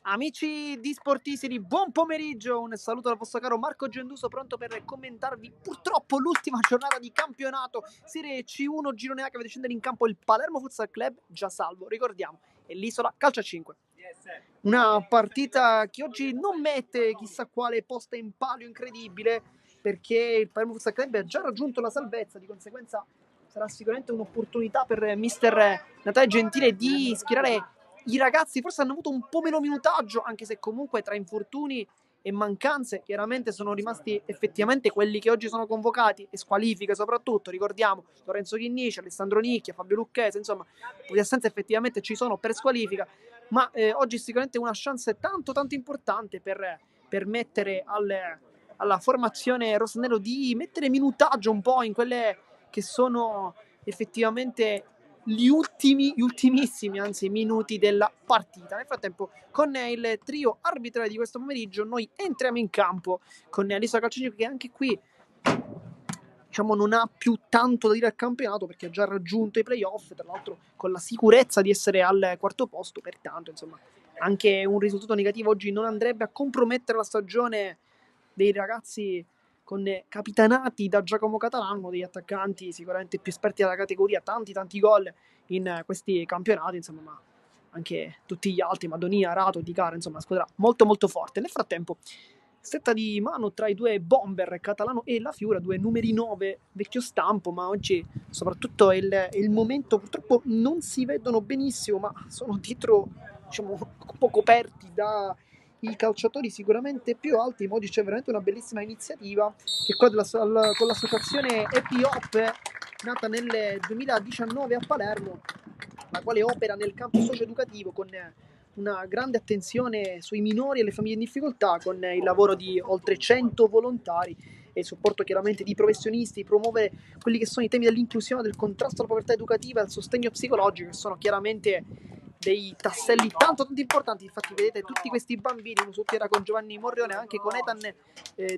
Amici di Sportissimi, buon pomeriggio, un saluto dal vostro caro Marco Genduso, pronto per commentarvi purtroppo l'ultima giornata di campionato Serie C1 Girone A che vede scendere in campo il Palermo Futsal Club, già salvo, ricordiamo, e l'Isola Calcio a 5. Una partita che oggi non mette chissà quale posta in palio incredibile, perché il Palermo Futsal Club ha già raggiunto la salvezza, di conseguenza sarà sicuramente un'opportunità per mister Natale Gentile di schierare i ragazzi. Forse hanno avuto un po' meno minutaggio, anche se comunque tra infortuni e mancanze chiaramente sono rimasti effettivamente quelli che oggi sono convocati, e squalifiche soprattutto, ricordiamo Lorenzo Chinnici, Alessandro Nicchia, Fabio Lucchese, insomma un po' di assenze effettivamente ci sono per squalifica, ma oggi sicuramente una chance tanto tanto importante per permettere alla formazione rossonero di mettere minutaggio un po' in quelle che sono effettivamente gli ultimissimi, anzi, minuti della partita. Nel frattempo, con il trio arbitrale di questo pomeriggio, noi entriamo in campo con l'Isola Calcio che anche qui, diciamo, non ha più tanto da dire al campionato perché ha già raggiunto i playoff, tra l'altro con la sicurezza di essere al quarto posto, pertanto, insomma, anche un risultato negativo oggi non andrebbe a compromettere la stagione dei ragazzi con capitanati da Giacomo Catalano, degli attaccanti sicuramente più esperti della categoria, tanti gol in questi campionati, insomma, ma anche tutti gli altri, Madonia, Rato, Di Cara, insomma, una squadra molto molto forte. Nel frattempo, stretta di mano tra i due bomber, Catalano e La Fiura, due numeri 9, vecchio stampo, ma oggi soprattutto il momento, purtroppo non si vedono benissimo, ma sono dietro, diciamo, un po' coperti da i calciatori sicuramente più alti, ma oggi c'è veramente una bellissima iniziativa che è quella con l'associazione Happy Hop, nata nel 2019 a Palermo, la quale opera nel campo socio-educativo con una grande attenzione sui minori e le famiglie in difficoltà, con il lavoro di oltre 100 volontari e il supporto chiaramente di professionisti, promuove quelli che sono i temi dell'inclusione, del contrasto alla povertà educativa e al sostegno psicologico, che sono chiaramente dei tasselli tanto importanti. Infatti vedete tutti questi bambini, uno su era con Giovanni Morrione, anche con Ethan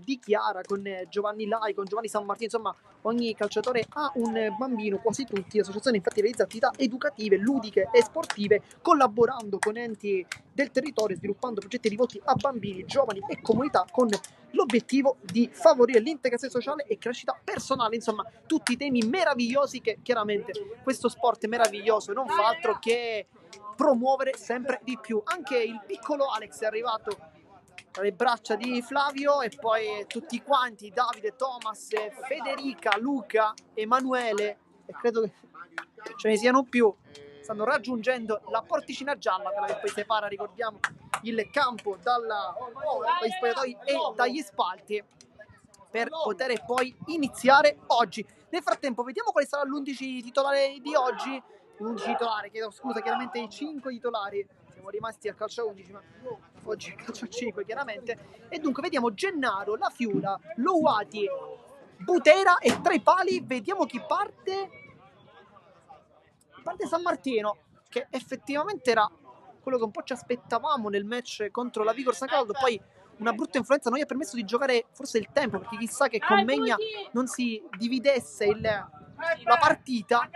Di Chiara, con Giovanni Lai, con Giovanni San Martino, insomma ogni calciatore ha un bambino, quasi tutti. L'associazione infatti realizza attività educative, ludiche e sportive, collaborando con enti del territorio, sviluppando progetti rivolti a bambini, giovani e comunità con l'obiettivo di favorire l'integrazione sociale e crescita personale, insomma tutti i temi meravigliosi che chiaramente questo sport meraviglioso non fa altro che promuovere sempre di più. Anche il piccolo Alex è arrivato tra le braccia di Flavio e poi tutti quanti, Davide, Thomas, Federica, Luca, Emanuele, e credo che ce ne siano più, stanno raggiungendo la porticina gialla, quella che poi separa, ricordiamo, il campo dagli spogliatoi e dagli spalti, per poter poi iniziare oggi. Nel frattempo vediamo quale sarà l'11 titolare di oggi. L'11 titolare, chiedo scusa, chiaramente i 5 titolari, siamo rimasti al calcio a 11, ma oggi il calcio a 5 chiaramente. E dunque vediamo Gennaro, La Fiura, Louati, Butera, e tra i pali vediamo chi parte. Parte San Martino, che effettivamente era quello che un po' ci aspettavamo nel match contro la Vigor San Caldo. Poi una brutta influenza non gli ha permesso di giocare forse il tempo, perché chissà che con Megna non si dividesse la partita.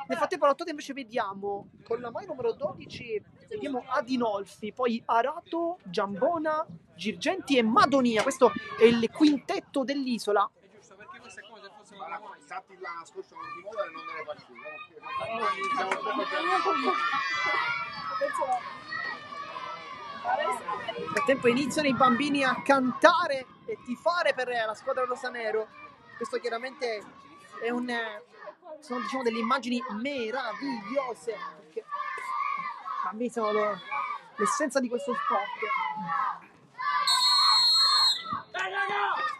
Nel frattempo all'ottavo invece vediamo con la maglia numero 12 vediamo Adinolfi, poi Arato, Giambona, Girgenti e Madonia. Questo è il quintetto dell'Isola. Infatti la scorsa continuità non deve partire. Nel frattempo iniziano i bambini a cantare e tifare per la squadra rosanero. Questo chiaramente è sono, diciamo, delle immagini meravigliose, perché i bambini sono l'essenza di questo sport.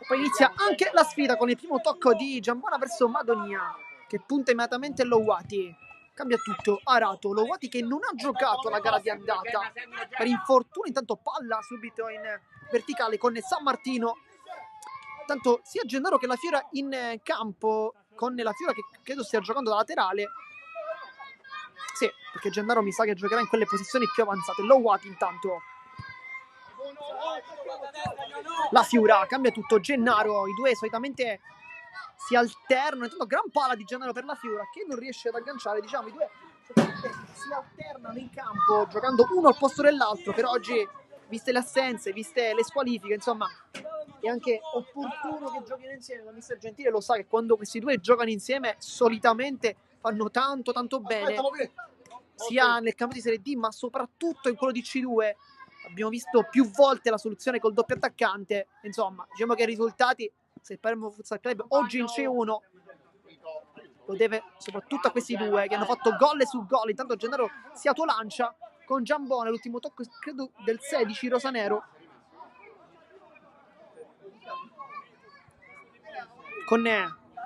Poi inizia anche la sfida con il primo tocco di Giambona verso Madonia, che punta immediatamente Louati. Cambia tutto, Arato, Louati che non ha giocato la gara di andata per infortunio, intanto palla subito in verticale con San Martino. Tanto sia Gennaro che La Fiora in campo, con La Fiora che credo stia giocando da laterale. Sì, perché Gennaro mi sa che giocherà in quelle posizioni più avanzate. Louati intanto. La Fiura, cambia tutto, Gennaro, i due solitamente si alternano, intanto gran pala di Gennaro per La Fiura che non riesce ad agganciare, diciamo i due si alternano in campo giocando uno al posto dell'altro. Per oggi viste le assenze, viste le squalifiche, insomma, è anche opportuno che giochino insieme, ma Mister Gentile lo sa che quando questi due giocano insieme solitamente fanno tanto bene, sia nel campionato di Serie D ma soprattutto in quello di C2. Abbiamo visto più volte la soluzione col doppio attaccante, insomma, diciamo che i risultati, se il Palermo Futsal Club oggi in C1 lo deve soprattutto a questi due che hanno fatto gol su gol. Intanto Gennaro si autolancia con Giambone, l'ultimo tocco credo del 16 rosanero, con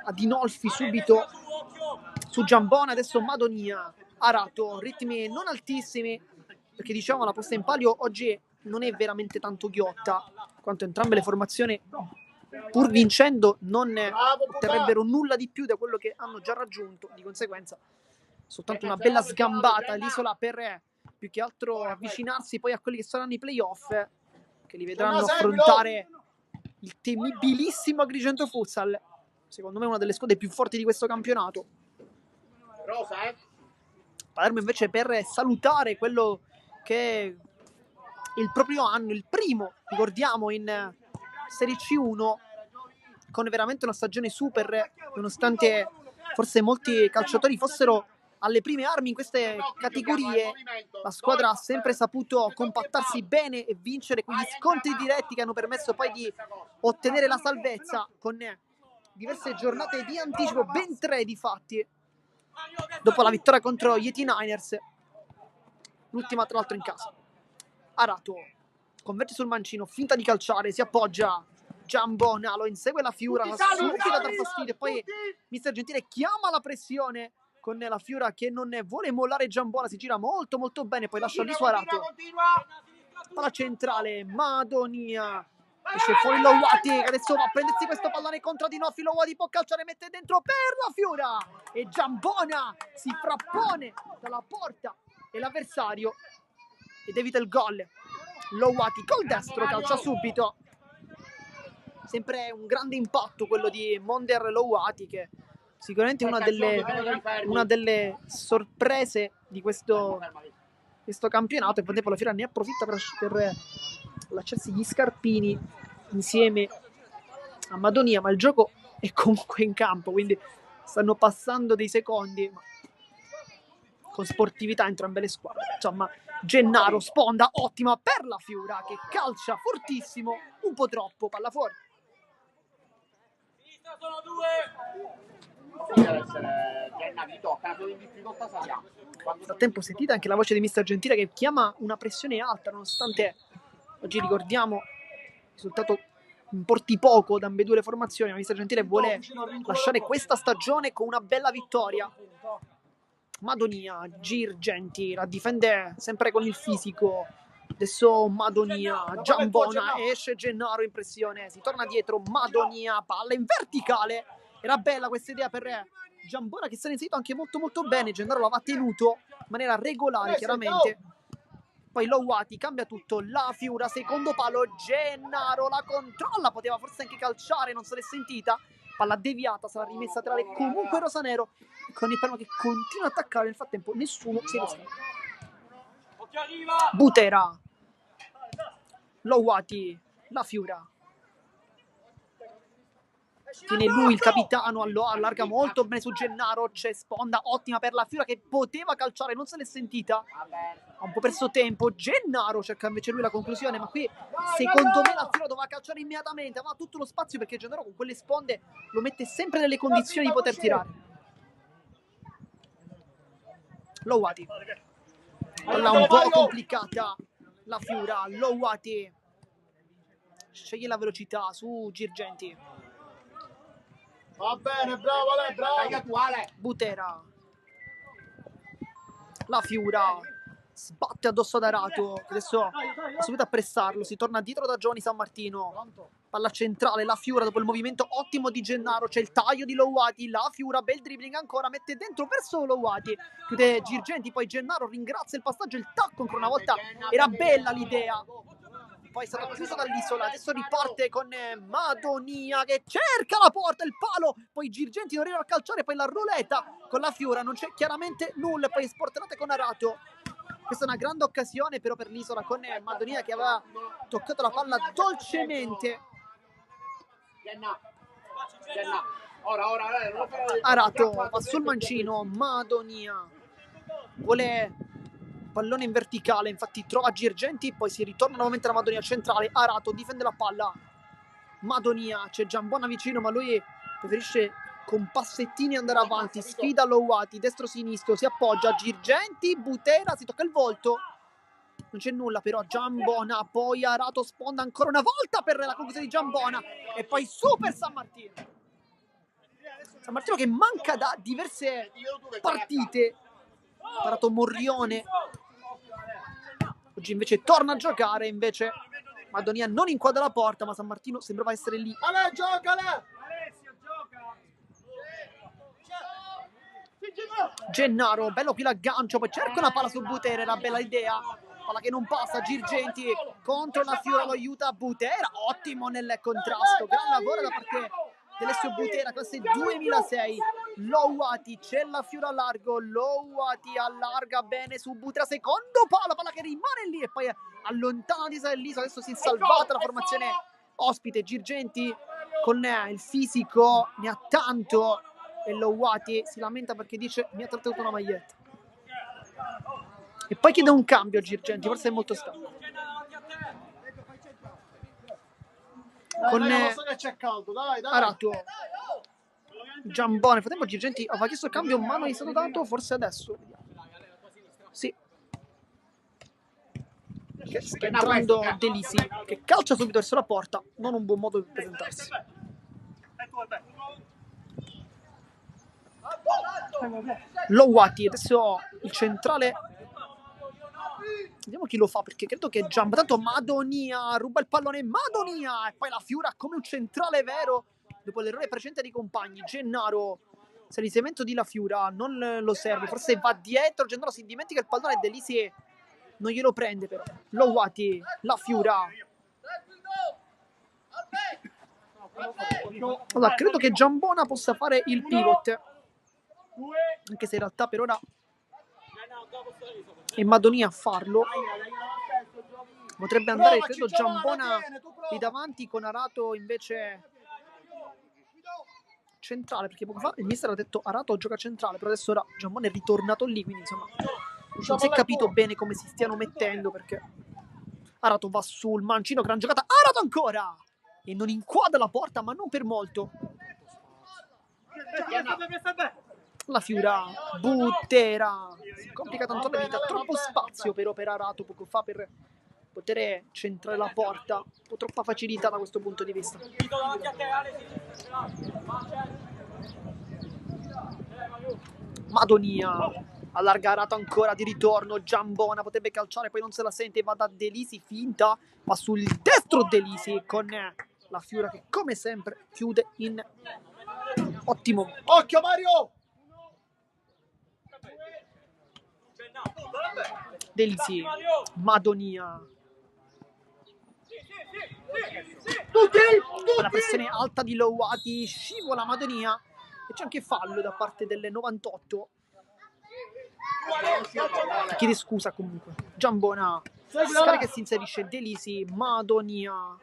Adinolfi subito su Giambone. Adesso Madonia, Arato, ritmi non altissimi, perché diciamo la posta in palio oggi non è veramente tanto ghiotta, quanto entrambe le formazioni, pur vincendo, non otterrebbero nulla di più da quello che hanno già raggiunto. Di conseguenza soltanto una bella sgambata all'isola per più che altro avvicinarsi poi a quelli che saranno i playoff, che li vedranno affrontare il temibilissimo Agrigento Futsal, secondo me una delle squadre più forti di questo campionato. Palermo invece per salutare quello che è il proprio anno, il primo, ricordiamo, in Serie C1, con veramente una stagione super, nonostante forse molti calciatori fossero alle prime armi in queste categorie, la squadra ha sempre saputo compattarsi bene e vincere quegli scontri diretti che hanno permesso poi di ottenere la salvezza, con diverse giornate di anticipo, ben 3 di fatti, dopo la vittoria contro gli 89ers, l'ultima tra l'altro in casa. Arato converte sul mancino, finta di calciare, si appoggia Giambona, lo insegue la Fiura, subito a dar fastidio, e poi Mister Gentile chiama la pressione con la Fiura che non vuole mollare Giambona, si gira molto bene, poi lascia lì su Arato. Palla centrale, Madonia, esce fuori Lowati, che adesso va a prendersi questo pallone contro Adinolfi. Lowati può calciare, mette dentro per la Fiura, e Giambona si frappone dalla porta e l'avversario ed evita il gol. Lowati col destro calcia subito. Sempre un grande impatto quello di Monder Lowati, che sicuramente una delle sorprese di questo campionato, e poi la Fiera ne approfitta per lasciarsi gli scarpini insieme a Madonia, ma il gioco è comunque in campo, quindi stanno passando dei secondi, ma con sportività entrambe le squadre. Insomma, Gennaro, sponda ottima per la Fiura, che calcia fortissimo, un po' troppo, palla fuori. Nel frattempo sentite anche la voce di Mister Gentile che chiama una pressione alta, nonostante oggi, ricordiamo, il risultato importi poco da ambedue le formazioni, ma Mister Gentile vuole lasciare questa stagione con una bella vittoria. Madonia, Girgenti la difende sempre con il fisico. Adesso Madonia, Giambona, esce Gennaro in pressione, si torna dietro, Madonia, palla in verticale. Era bella questa idea per Giambona, che si è inserito anche molto bene. Gennaro l'aveva tenuto in maniera regolare, chiaramente. Poi Lowati cambia tutto, la Fiura, secondo palo, Gennaro la controlla, poteva forse anche calciare, non se l'è sentita. Palla deviata, sarà rimessa tra le comunque rosanero, con il Palermo che continua ad attaccare. Nel frattempo nessuno si è rischiato. Butera, Lowati, la Fiura, tiene lui il capitano, allarga molto bene su Gennaro, c'è sponda ottima per la Fiura che poteva calciare, non se l'è sentita, ha un po' perso tempo. Gennaro cerca invece lui la conclusione, ma qui secondo me la Fiura doveva calciare immediatamente, aveva tutto lo spazio, perché Gennaro con quelle sponde lo mette sempre nelle condizioni di poter tirare. Lowati, palla un po' complicata, la Fiura, Lowati sceglie la velocità su Girgenti. Va bene, bravo Ale, bravo. Butera, la Fiura sbatte addosso ad Arato, che adesso ha subito a pressarlo, si torna dietro da Giovanni San Martino. Palla centrale, la Fiura dopo il movimento ottimo di Gennaro, c'è il taglio di Lowati, la Fiura, bel dribbling ancora, mette dentro verso Lowati, chiude Girgenti, poi Gennaro ringrazia il passaggio, il tacco ancora una volta, era bella l'idea. Poi è stato chiuso dall'isola, adesso riparte con Madonia che cerca la porta, il palo, poi Girgenti non riesce a calciare, poi la ruleta con la Fiura, non c'è chiaramente nulla, poi sportellate con Arato. Questa è una grande occasione però per l'Isola con Madonia che aveva toccato la palla dolcemente. Arato va sul mancino, Madonia vuole pallone in verticale, infatti trova Girgenti, poi si ritorna nuovamente alla Madonia centrale. Arato difende la palla, Madonia, c'è Giambona vicino ma lui preferisce con passettini andare avanti, sfida Louati, destro-sinistro, si appoggia, Girgenti, Butera, si tocca il volto, non c'è nulla però, Giambona, poi Arato sponda ancora una volta per la conclusione di Giambona e poi super San Martino. San Martino che manca da diverse partite, parato Morrione, oggi invece torna a giocare, invece Madonia non inquadra la porta ma San Martino sembrava essere lì. Ale, giocale! Gennaro, bello qui l'aggancio, poi cerca una palla su Butera, era bella idea, palla che non passa, Girgenti contro la Fiora, lo aiuta Butera, ottimo nel contrasto, gran lavoro da parte di Alessio Butera, classe 2006. Louati, c'è la Fiora a largo, Louati allarga bene su Butera, secondo palla che rimane lì e poi allontana di sé l'Isola, adesso si è salvata la formazione ospite, Girgenti con il fisico, ne ha tanto, e Louati si lamenta perché dice mi ha trattenuto una maglietta e poi chiede un cambio a Girgenti, forse è molto stanco. Con Arato, Giambone, nel frattempo Girgenti aveva chiesto il cambio ma non gli è stato dato, forse adesso sì, che sta entrando Delisi che calcia subito verso la porta, non un buon modo per presentarsi. Louati, adesso il centrale, vediamo chi lo fa perché credo che Giamba, tanto Madonia ruba il pallone, Madonia e poi la Fiora come un centrale vero dopo l'errore precedente dei compagni. Gennaro, se l'inserimento di la Fiora non lo serve, forse va dietro, Gennaro si dimentica il pallone e Delisi non glielo prende però. Louati, la Fiora, allora credo che Giambona possa fare il pivot, anche se in realtà per ora è Madonia a farlo. Potrebbe andare, credo, Giambona lì davanti con Arato invece centrale, perché poco fa il mister ha detto Arato gioca centrale, però adesso ora Giambona è ritornato lì, quindi insomma non si è capito bene come si stiano mettendo, perché Arato va sul mancino, gran giocata, Arato ancora! E non inquadra la porta, ma non per molto. La Fiora, Butera, si complica tanto la vita, troppo spazio però per Arato poco fa per poter centrare la porta, un po' troppa facilità da questo punto di vista. Madonia, allarga Arato ancora di ritorno, Giambona potrebbe calciare, poi non se la sente, va da Delisi, finta, ma sul destro Delisi con la Fiora che come sempre chiude in ottimo. Occhio Mario! Delisi, Madonia, la pressione alta di Louati, scivola Madonia e c'è anche fallo da parte delle 98. Chiede scusa comunque. Giambona scarica e si inserisce Delisi, Madonia,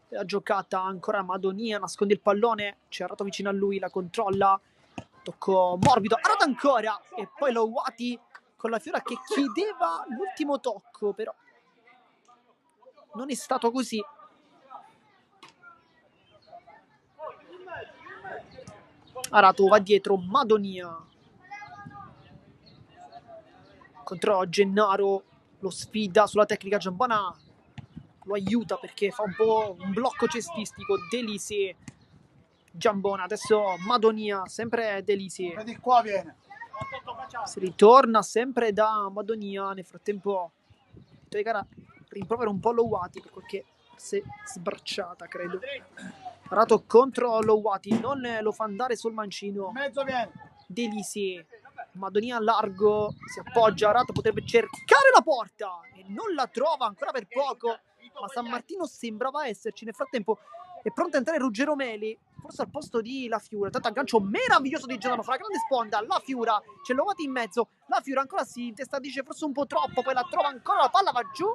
la giocata ancora Madonia, nasconde il pallone, c'è Arato vicino a lui, la controlla, tocco morbido, Arato ancora e poi Louati con la Fiora che chiedeva l'ultimo tocco, però non è stato così. Arato va dietro, Madonia contro Gennaro, lo sfida sulla tecnica, Giambona lo aiuta perché fa un po' un blocco cestistico. Delisi, Giambona, adesso Madonia, sempre Delisi. Vedi qua viene. Si ritorna sempre da Madonia, nel frattempo gara rimprovera un po' Louati per qualche sbracciata, credo. Arato contro Louati, non lo fa andare sul mancino. Mezzo viene. Delisi, Madonia largo, si appoggia, Arato potrebbe cercare la porta e non la trova ancora per poco, ma San Martino sembrava esserci. Nel frattempo è pronto a entrare Ruggero Meli, forse al posto di La Fiura. Tanto aggancio meraviglioso di Gennaro fra la grande sponda. La Fiura, c'è Lowati in mezzo. La Fiura ancora si intestardisce forse un po' troppo, poi la trova ancora, la palla va giù.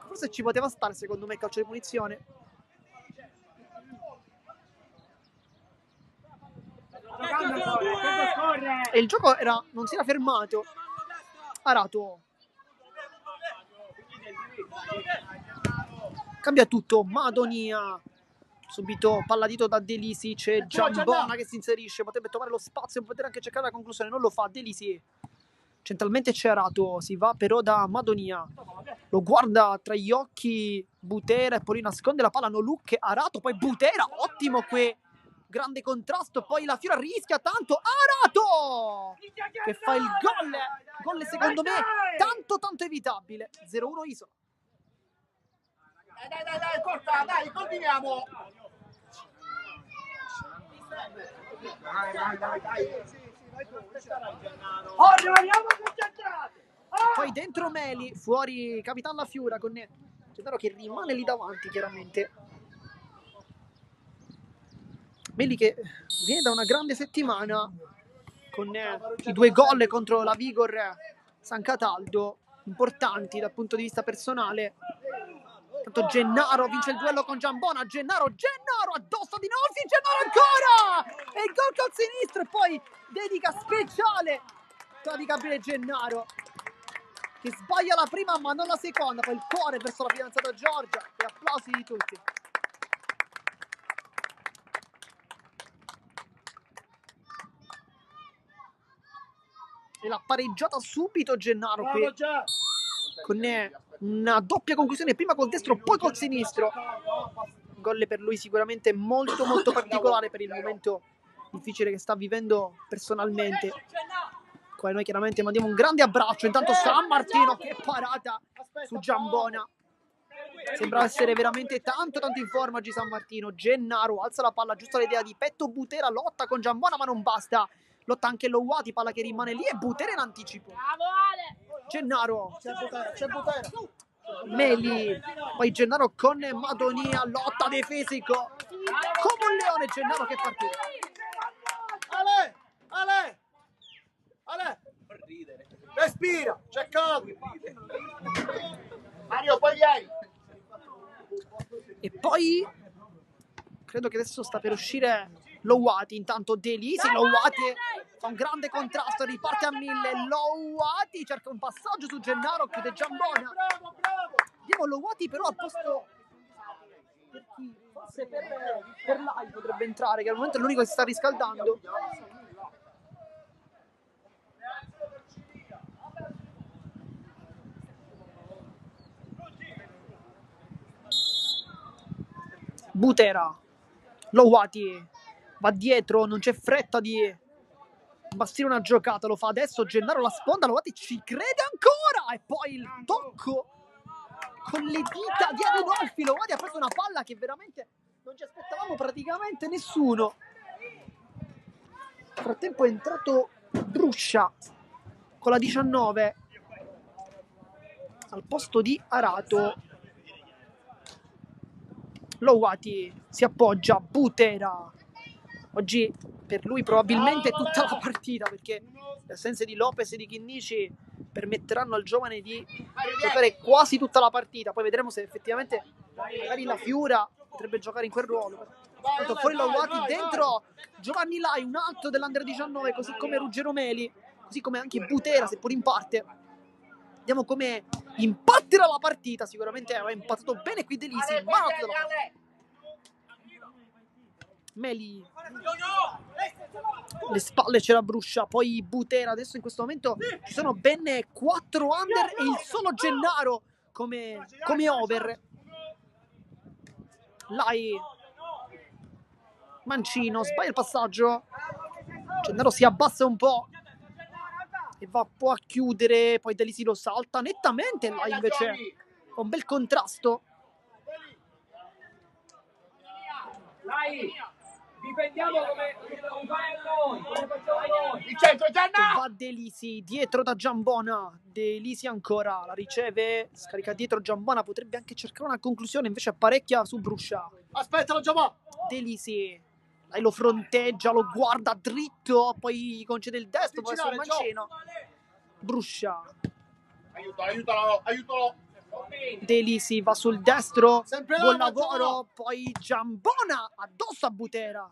Forse ci poteva stare, secondo me, il calcio di punizione. E il gioco non si era fermato. Arato cambia tutto, Madonia. Subito palladito da Delisi, c'è Giambona che si inserisce, potrebbe trovare lo spazio, poter anche cercare la conclusione, non lo fa. Delisi centralmente c'è Arato, si va però da Madonia, lo guarda tra gli occhi Butera e poi nasconde la palla, no look, Arato, poi Butera, ottimo qui, grande contrasto, poi La Fiora rischia tanto, Arato che fa il gol secondo me tanto evitabile. 0-1 Isola. Dai, corta, dai, continuiamo. Poi dentro Meli, fuori Capitan La Fiura con Gennaro che rimane lì davanti chiaramente. Meli che viene da una grande settimana con i 2 gol contro la Vigor San Cataldo, importanti dal punto di vista personale. Tanto Gennaro vince il duello con Giambona, Gennaro addosso di Nolfi, Gennaro ancora! E il gol col sinistro e poi dedica speciale praticabile Gennaro che sbaglia la prima ma non la seconda, poi il cuore verso la fidanzata Giorgia e applausi di tutti. E l'ha pareggiata subito Gennaro qui con una doppia conclusione, prima col destro poi col sinistro. Gol per lui sicuramente molto particolare per il momento difficile che sta vivendo personalmente. Qua noi chiaramente mandiamo un grande abbraccio. Intanto San Martino che parata su Giambona, sembra essere veramente tanto in forma oggi San Martino. Gennaro alza la palla, giusto l'idea di petto Butera, lotta con Giambona ma non basta, lotta anche Lowati, palla che rimane lì e Butera in anticipo. Gennaro, C'è Butera. Meli, poi Gennaro con Madonia, lotta dei fisico come un leone. Gennaro che partita. Ale, respira, c'è caldo. Mario, poi hai. E poi credo che adesso sta per uscire Lowati. Intanto Delisi, Lowati fa un grande contrasto, riparte a 1000. Lowati cerca un passaggio su Gennaro, chiude Giambona. Bravo. Diamo Lowati però al posto per chi? Forse per Lai potrebbe entrare, che al momento è l'unico che si sta riscaldando. Butera, Lowati va dietro, non c'è fretta di bastire una giocata, lo fa adesso Gennaro la sponda, Lowati ci crede ancora e poi il tocco con le dita di Adinolfi. Lowati ha preso una palla che veramente non ci aspettavamo praticamente nessuno. Nel frattempo è entrato Bruscia con la 19 al posto di Arato. Lowati si appoggia, Butera. Oggi per lui probabilmente tutta la partita, perché le assenze di Lopez e di Chinnici permetteranno al giovane di giocare quasi tutta la partita. Poi vedremo se effettivamente magari La Fiura potrebbe giocare in quel ruolo. Tanto fuori Lowati, dentro Giovanni Lai, un altro dell'Under 19, così come Ruggero Meli, così come anche Butera, seppur in parte. Vediamo come impatterà la partita. Sicuramente aveva impattato bene qui Delisi, ma Meli, le spalle c'era Bruscia, poi Butera. Adesso in questo momento ci sono ben 4 under e il solo Gennaro come over. Lai, Mancino sbaglia il passaggio, Gennaro si abbassa un po' e va un po' a chiudere, poi Delisi lo salta nettamente. Lai invece fa un bel contrasto. Dai, difendiamo come facciamo noi. Il centro, Gianna! Va Delisi dietro da Giambona. Delisi ancora la riceve, scarica dietro Giambona, potrebbe anche cercare una conclusione, invece apparecchia su Bruscia. Aspettalo, Giamà. Delisi. Lei lo fronteggia, lo guarda dritto, poi gli concede il destro, poi sul Avvicinare, mancino. Bruscia. Aiutalo. Delisi va sul destro, Sempre buon là, lavoro, Giamà. poi Giambona addosso a Butera.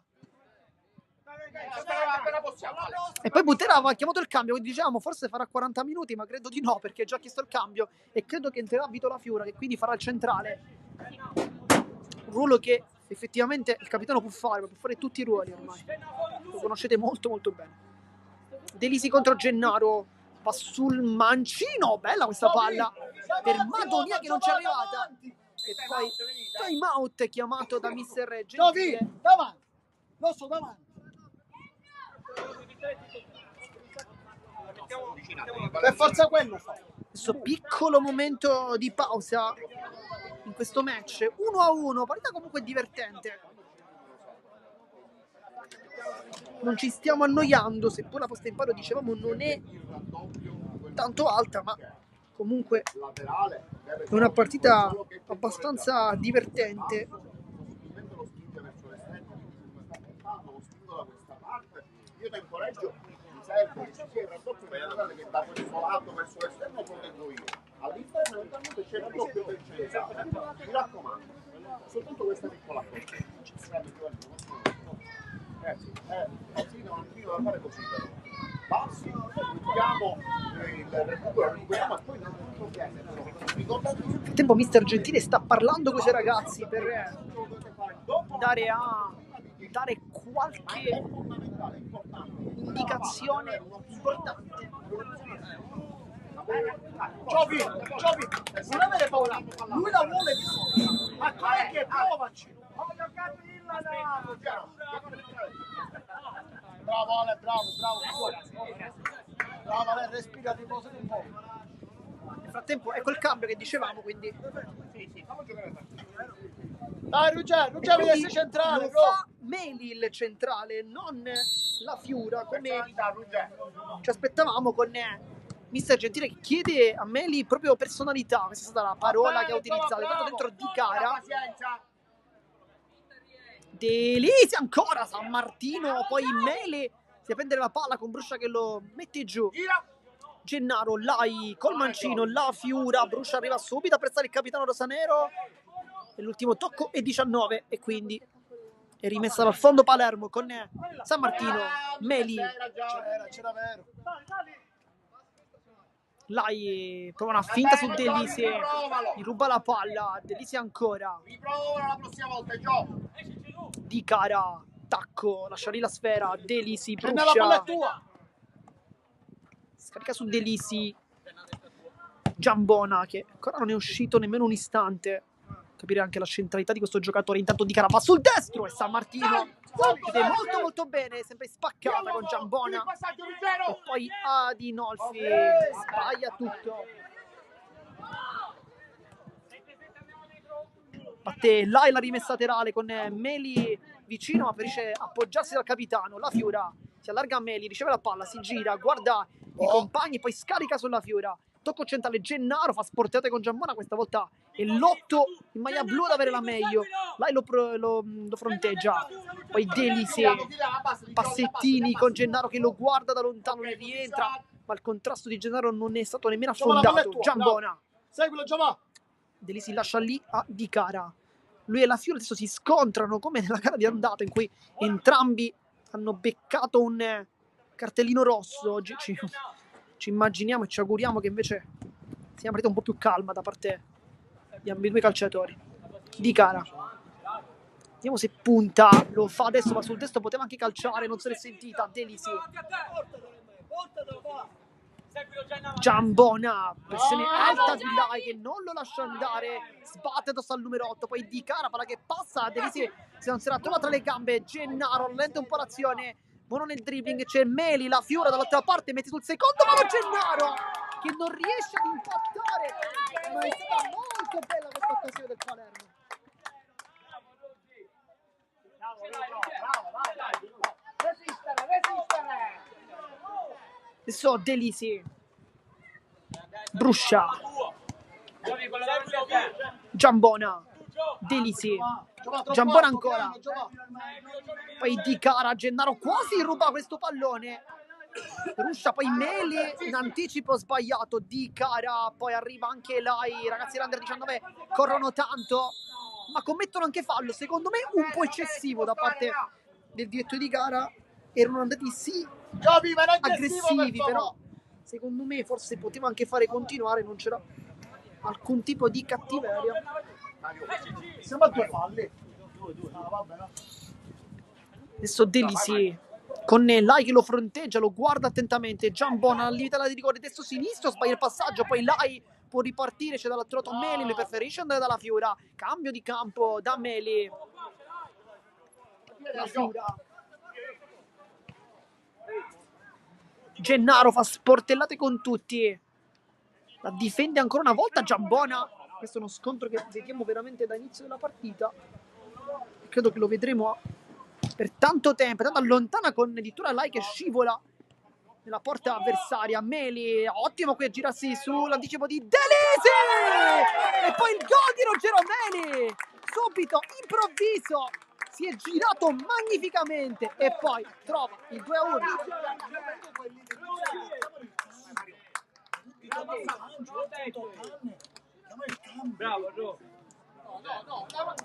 E poi Butera aveva chiamato il cambio, quindi dicevamo forse farà 40 minuti, ma credo di no, perché ha già chiesto il cambio e credo che entrerà Vito La Fiura, che quindi farà il centrale. Un ruolo che effettivamente il capitano può fare tutti i ruoli ormai. Lo conoscete molto molto bene. Delisi contro Gennaro, va sul mancino, bella questa palla per Madonia che non ci è arrivata. E poi time out chiamato da mister Giovi, Gentile. davanti. L'osso davanti. Per forza quello fa. Questo piccolo momento di pausa in questo match 1-1, partita comunque divertente. Non ci stiamo annoiando, seppur la posta in palo dicevamo non è tanto alta, ma comunque è una partita abbastanza divertente. Io temporeggio mi serve che ci sia il raddoppio per guardare che da questo lato verso l'esterno proteggo io. All'interno eventualmente c'è il raddoppio per centrale. Mi raccomando, soltanto questa piccola cosa. Sì, non da fare così però. Passi, mettiamo il recupero, recuperiamo e poi non viene. Nel frattempo mister Gentile sta parlando con i suoi ragazzi per dare qualche indicazione importante. Giovi, non avere paura, lui la vuole di solo, ma che provaci. Bravo Ale, bravo. Bravo Ale, respira, riposa un po'. Nel frattempo ecco il cambio che dicevamo, quindi Dai Ruggero deve essere centrale, lo fa Meli il centrale, non La Fiura, come ci aspettavamo con mister Gentile che chiede a Meli proprio personalità. Questa è stata la parola che ha utilizzato. Tanto dentro Di Cara, Delisi ancora, San Martino, poi Meli si a prendere la palla con Bruscia che lo mette giù. Gennaro, Lai col mancino, La Fiura, Bruscia arriva subito a prestare il capitano rosanero e l'ultimo tocco è 19 e quindi è rimessa dal fondo Palermo con San Martino, Meli, c'era vero. Lai prova una finta su Delisi, gli ruba la palla, Delisi ancora, Riprova la prossima volta, Gio. Di Cara, tacco, lascia lì la sfera, Delisi, La palla è Bruscia, tua. scarica su Delisi, Giambona che ancora non è uscito nemmeno un istante. Capire anche la centralità di questo giocatore. Intanto Di Cara va sul destro e San Martino chiude molto molto bene, sempre spaccata con Giambona e poi Adinolfi sbaglia tutto. Batte là la rimessa laterale con Meli vicino, ma preferisce appoggiarsi dal capitano. La Fiura si allarga a Meli, riceve la palla, si gira, guarda i compagni, poi scarica sulla Fiura. Tocco centrale, Gennaro fa sportate con Giambona, questa volta è l'8 in maglia blu ad avere la meglio. Lai lo fronteggia, poi Delisi, passettini con Gennaro che lo guarda da lontano e rientra, ma il contrasto di Gennaro non è stato nemmeno affondato. Giambona, Seguilo, Giamà. Delisi lascia lì a Di Cara. Lui e La Fiora adesso si scontrano come nella gara di andata in cui entrambi hanno beccato un cartellino rosso. Oggi ci immaginiamo e ci auguriamo che invece sia una partita un po' più calma da parte di ambedue calciatori. Di Cara, vediamo se punta, lo fa adesso, va sul destro, poteva anche calciare, non se l'è sentita. Delisi, Giambona, pressione alta di Lai che non lo lascia andare, sbatte addosso al numero 8, poi Di Cara, palla che passa, Delisi se non se la trova tra le gambe, Gennaro rallenta un po' l'azione, buono nel dribbling, c'è Meli, La Fiora dall'altra parte, mette sul secondo, ma Gennaro che non riesce ad impattare, ma è stata molto bella questa occasione del Palermo. Adesso Delisi, Bruscia, Giambona, Delisi, Giambona ancora. Poi Di Cara, Gennaro quasi ruba questo pallone. Ruscia, poi Meli in anticipo sbagliato. Di Cara, poi arriva anche Lai. Ragazzi l'Under 19 corrono tanto, ma commettono anche fallo, secondo me un po' eccessivo da parte del direttore Di Cara. Erano andati sì aggressivi, però secondo me forse poteva anche fare continuare, non c'era alcun tipo di cattiveria. Siamo a 2 falli. Adesso Delisi con Lai che lo fronteggia, lo guarda attentamente. Giambona al limite di rigore destro sinistro, sbaglia il passaggio, poi Lai può ripartire, c'è dall'altro lato Meli, lui preferisce andare dalla Fiura. Cambio di campo da Meli. La Fiura. Gennaro fa sportellate con tutti. La difende ancora una volta Giambona. Questo è uno scontro che vediamo veramente da inizio della partita. Credo che lo vedremo per tanto tempo. Tanto allontana con addirittura Lai che scivola nella porta avversaria. Meli, ottimo qui a girarsi sull'anticipo di Delisi! E poi il gol di Ruggero Meli! Subito, improvviso, si è girato magnificamente e poi trova il 2-1. Bravo.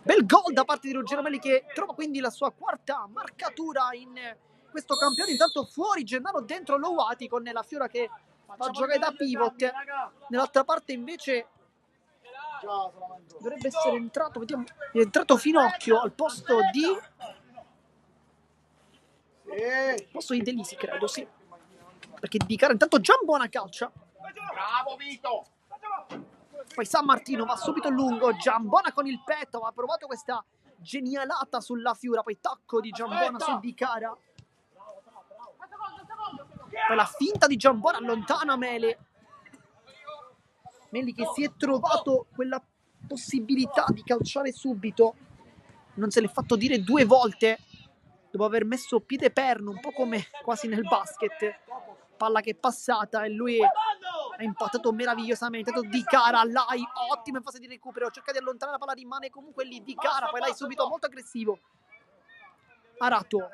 Bel gol da parte di Ruggero Meli che trova quindi la sua quarta marcatura in questo campionato. Intanto fuori Gennaro, dentro Lowati con la Fiora che fa giocare da pivot. Nell'altra parte invece dovrebbe essere entrato, vediamo, è entrato Finocchio al posto di Delisi, credo, sì, perché Di Cara intanto Giambona calcia. Bravo Vito. Poi San Martino va subito lungo, Giambona con il petto, ha provato questa genialata sulla Fiura, poi tacco di Giambona su Di Cara. Poi la finta di Giambona allontana Meli. Meli che si è trovato quella possibilità di calciare subito, non se l'è fatto dire 2 volte dopo aver messo piede perno, un po' come quasi nel basket. Palla che è passata e lui ha impattato meravigliosamente. Di Cara, Lai, ottimo in fase di recupero, cerca di allontanare la palla, rimane comunque lì Di Cara, poi Lai subito molto aggressivo. Arato.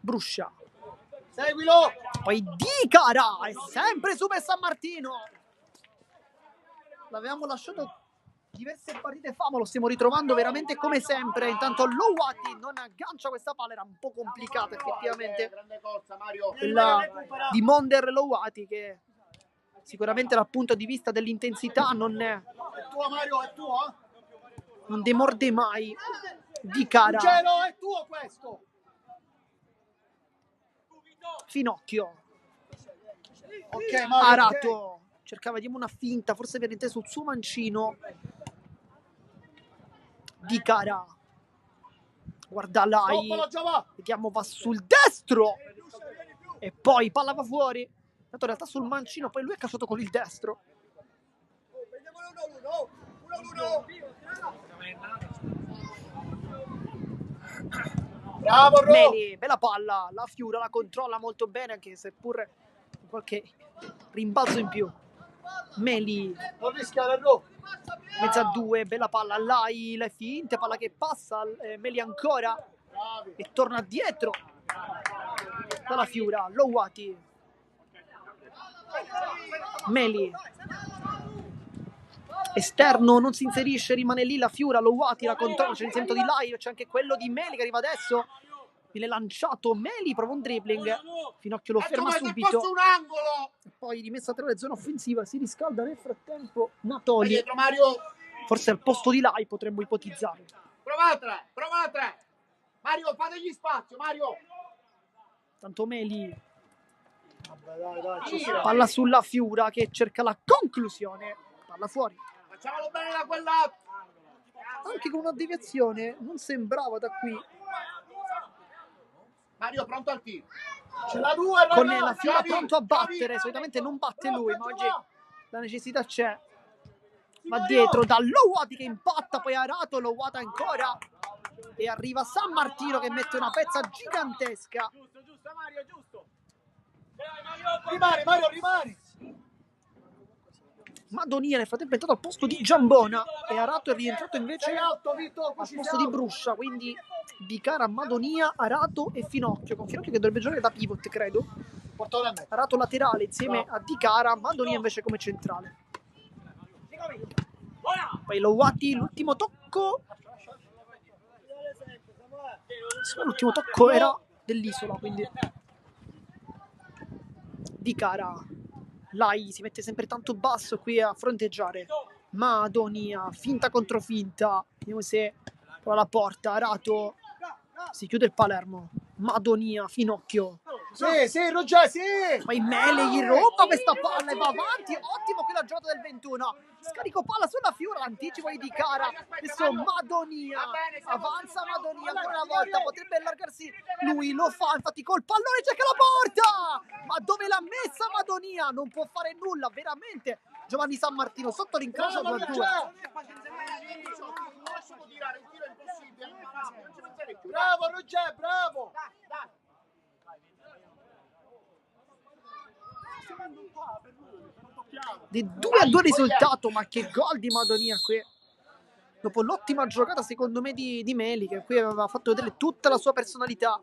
Bruscia. Seguilo. Poi Di Cara è sempre su per San Martino. L'avevamo lasciato diverse partite fa, ma lo stiamo ritrovando veramente come sempre. Intanto Lowati non aggancia questa palla, era un po' complicata effettivamente Grande corsa, Mario. quella di Monder Lowati, che sicuramente dal punto di vista dell'intensità non È tuo Mario, è tuo? non demorde mai. Di Cara, Cielo, è tuo questo. Finocchio, Ok, Mario. Arato cercava di una finta, forse per inteso sul suo mancino. Di Cara, guarda Lai, vediamo, va sul destro e poi palla va fuori. Tanto in realtà sul mancino, poi lui è cascato con il destro. Bravo, Ro. Meli, bella palla, la Fiura la controlla molto bene, anche seppur qualche rimbalzo in più. Meli, Non rischiare, Ro. mezza 2, bella palla, Lai, le finte, palla che passa, Meli ancora e torna dietro dalla Fiura. Lowati, Meli, esterno, non si inserisce, rimane lì la Fiura. Lowati la controlla, c'è l'inserimento di Lai, c'è anche quello di Meli che arriva adesso, viene lanciato Meli, prova un dribbling, Finocchio lo ferma subito un angolo. e poi rimessa a terra zona offensiva. Si riscalda nel frattempo Natoli, Dietro, Mario. forse al posto di Lai potremmo ipotizzare. Provate. Mario, fategli spazio, Mario. Tanto Meli, Dai, palla sulla Fiura che cerca la conclusione, palla fuori. Facciamolo bene da quel lato. Anche con una deviazione non sembrava da qui. Mario, pronto al tiro. Ce l'ha 2, Con la Fiora pronto a battere, solitamente non batte lui, ma oggi la necessità c'è. Va dietro da Lowati che impatta, poi Arato, Lowati ancora e arriva San Martino che mette una pezza gigantesca. Giusto, Mario, giusto. Rimani, Mario, rimani. Madonia nel frattempo è entrato al posto di Giambona e Arato è rientrato invece al posto di Bruscia, quindi Bicara, Madonia, Arato e Finocchio, con Finocchio che dovrebbe giocare da pivot, credo. Arato laterale insieme a Bicara, Madonia invece come centrale. Poi Lowati, l'ultimo tocco. L'ultimo tocco era dell'Isola, quindi Bicara. Lai si mette sempre tanto basso qui a fronteggiare. Madonia, finta contro finta. Vediamo se prova la porta. Arato. Si chiude il Palermo. Madonia, Finocchio. Sì, Ruggè, sì! Poi Mele gli rompa questa palla e va avanti. Ottimo qui la giocata del 21. Scarico palla sulla Fiora, l'anticipo di Cara. Adesso Madonia. Avanza Madonia ancora una volta. Potrebbe allargarsi lui, lo fa. Infatti col pallone cerca la porta. Ma dove l'ha messa Madonia? Non può fare nulla, veramente. Giovanni San Martino sotto l'incrocio 2-2. Bravo Ruggè, bravo! Di 2-2 risultato, ma che gol di Madonia qui. Dopo l'ottima giocata secondo me di Meli, che qui aveva fatto vedere tutta la sua personalità.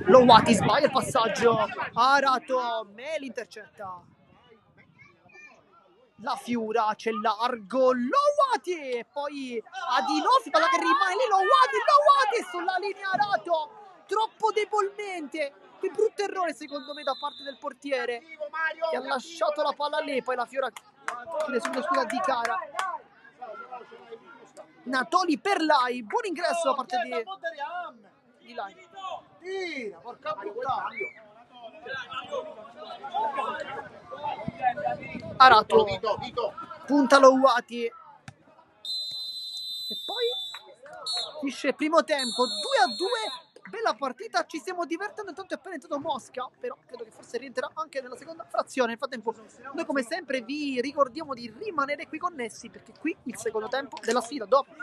Lowati sbaglia il passaggio. Arato, Meli intercetta. La Fiura, c'è largo, Lowati e poi Adinolfi, palla che rimane lì, Lowati sulla linea Arato, troppo debolmente, che brutto errore secondo me da parte del portiere che ha lasciato la palla lì, poi la Fiora chiede subito scusa di Cara. Natoli per Lai, buon ingresso da parte di Lai. Tira, porca puttana! Arato punta Lowati e poi finisce il primo tempo 2-2, bella partita, ci stiamo divertendo. Intanto è appena entrato Mosca, però credo che forse rientrerà anche nella seconda frazione. Nel frattempo noi come sempre vi ricordiamo di rimanere qui connessi, perché qui il secondo tempo della sfida dopo.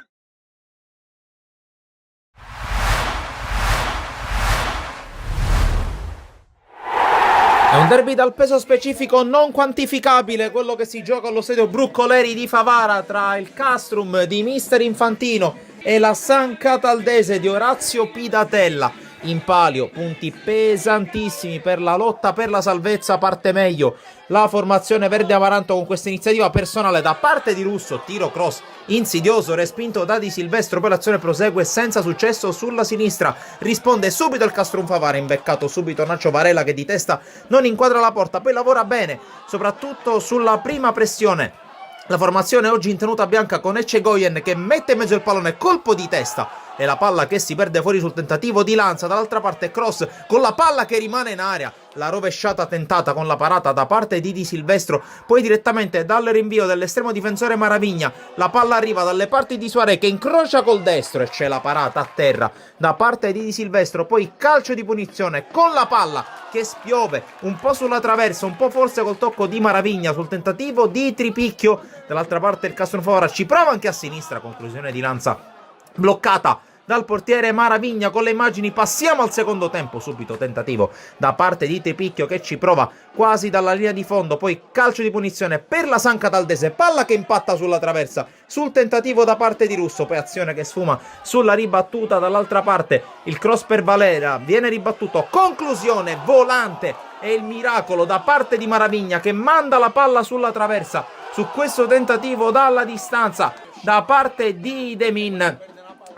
È un derby dal peso specifico non quantificabile, quello che si gioca allo stadio Bruccoleri di Favara tra il Castrum di Mister Infantino e la San Cataldese di Orazio Pidatella. In palio punti pesantissimi per la lotta per la salvezza. Parte meglio la formazione verde amaranto con questa iniziativa personale da parte di Russo, tiro cross insidioso respinto da Di Silvestro, poi l'azione prosegue senza successo sulla sinistra, risponde subito il Castrum Favara, imbeccato subito Nacho Varela che di testa non inquadra la porta, poi lavora bene soprattutto sulla prima pressione. La formazione oggi in tenuta bianca con Eccegoyen che mette in mezzo il pallone, colpo di testa e la palla che si perde fuori sul tentativo di lanza. Dall'altra parte cross con la palla che rimane in aria, la rovesciata tentata con la parata da parte di Di Silvestro, poi direttamente dal rinvio dell'estremo difensore Maravigna la palla arriva dalle parti di Suarez che incrocia col destro e c'è la parata a terra da parte di Silvestro, poi calcio di punizione con la palla che spiove un po' sulla traversa, un po' forse col tocco di Maravigna sul tentativo di tripicchio. Dall'altra parte il Castrum Favara ci prova anche a sinistra, conclusione di lanza bloccata dal portiere Maravigna. Con le immagini passiamo al secondo tempo, subito tentativo da parte di Tripicchio che ci prova quasi dalla linea di fondo, poi calcio di punizione per la San Cataldese, palla che impatta sulla traversa sul tentativo da parte di Russo, poi azione che sfuma sulla ribattuta. Dall'altra parte il cross per Valera viene ribattuto, conclusione volante e il miracolo da parte di Maravigna che manda la palla sulla traversa su questo tentativo dalla distanza da parte di Demin.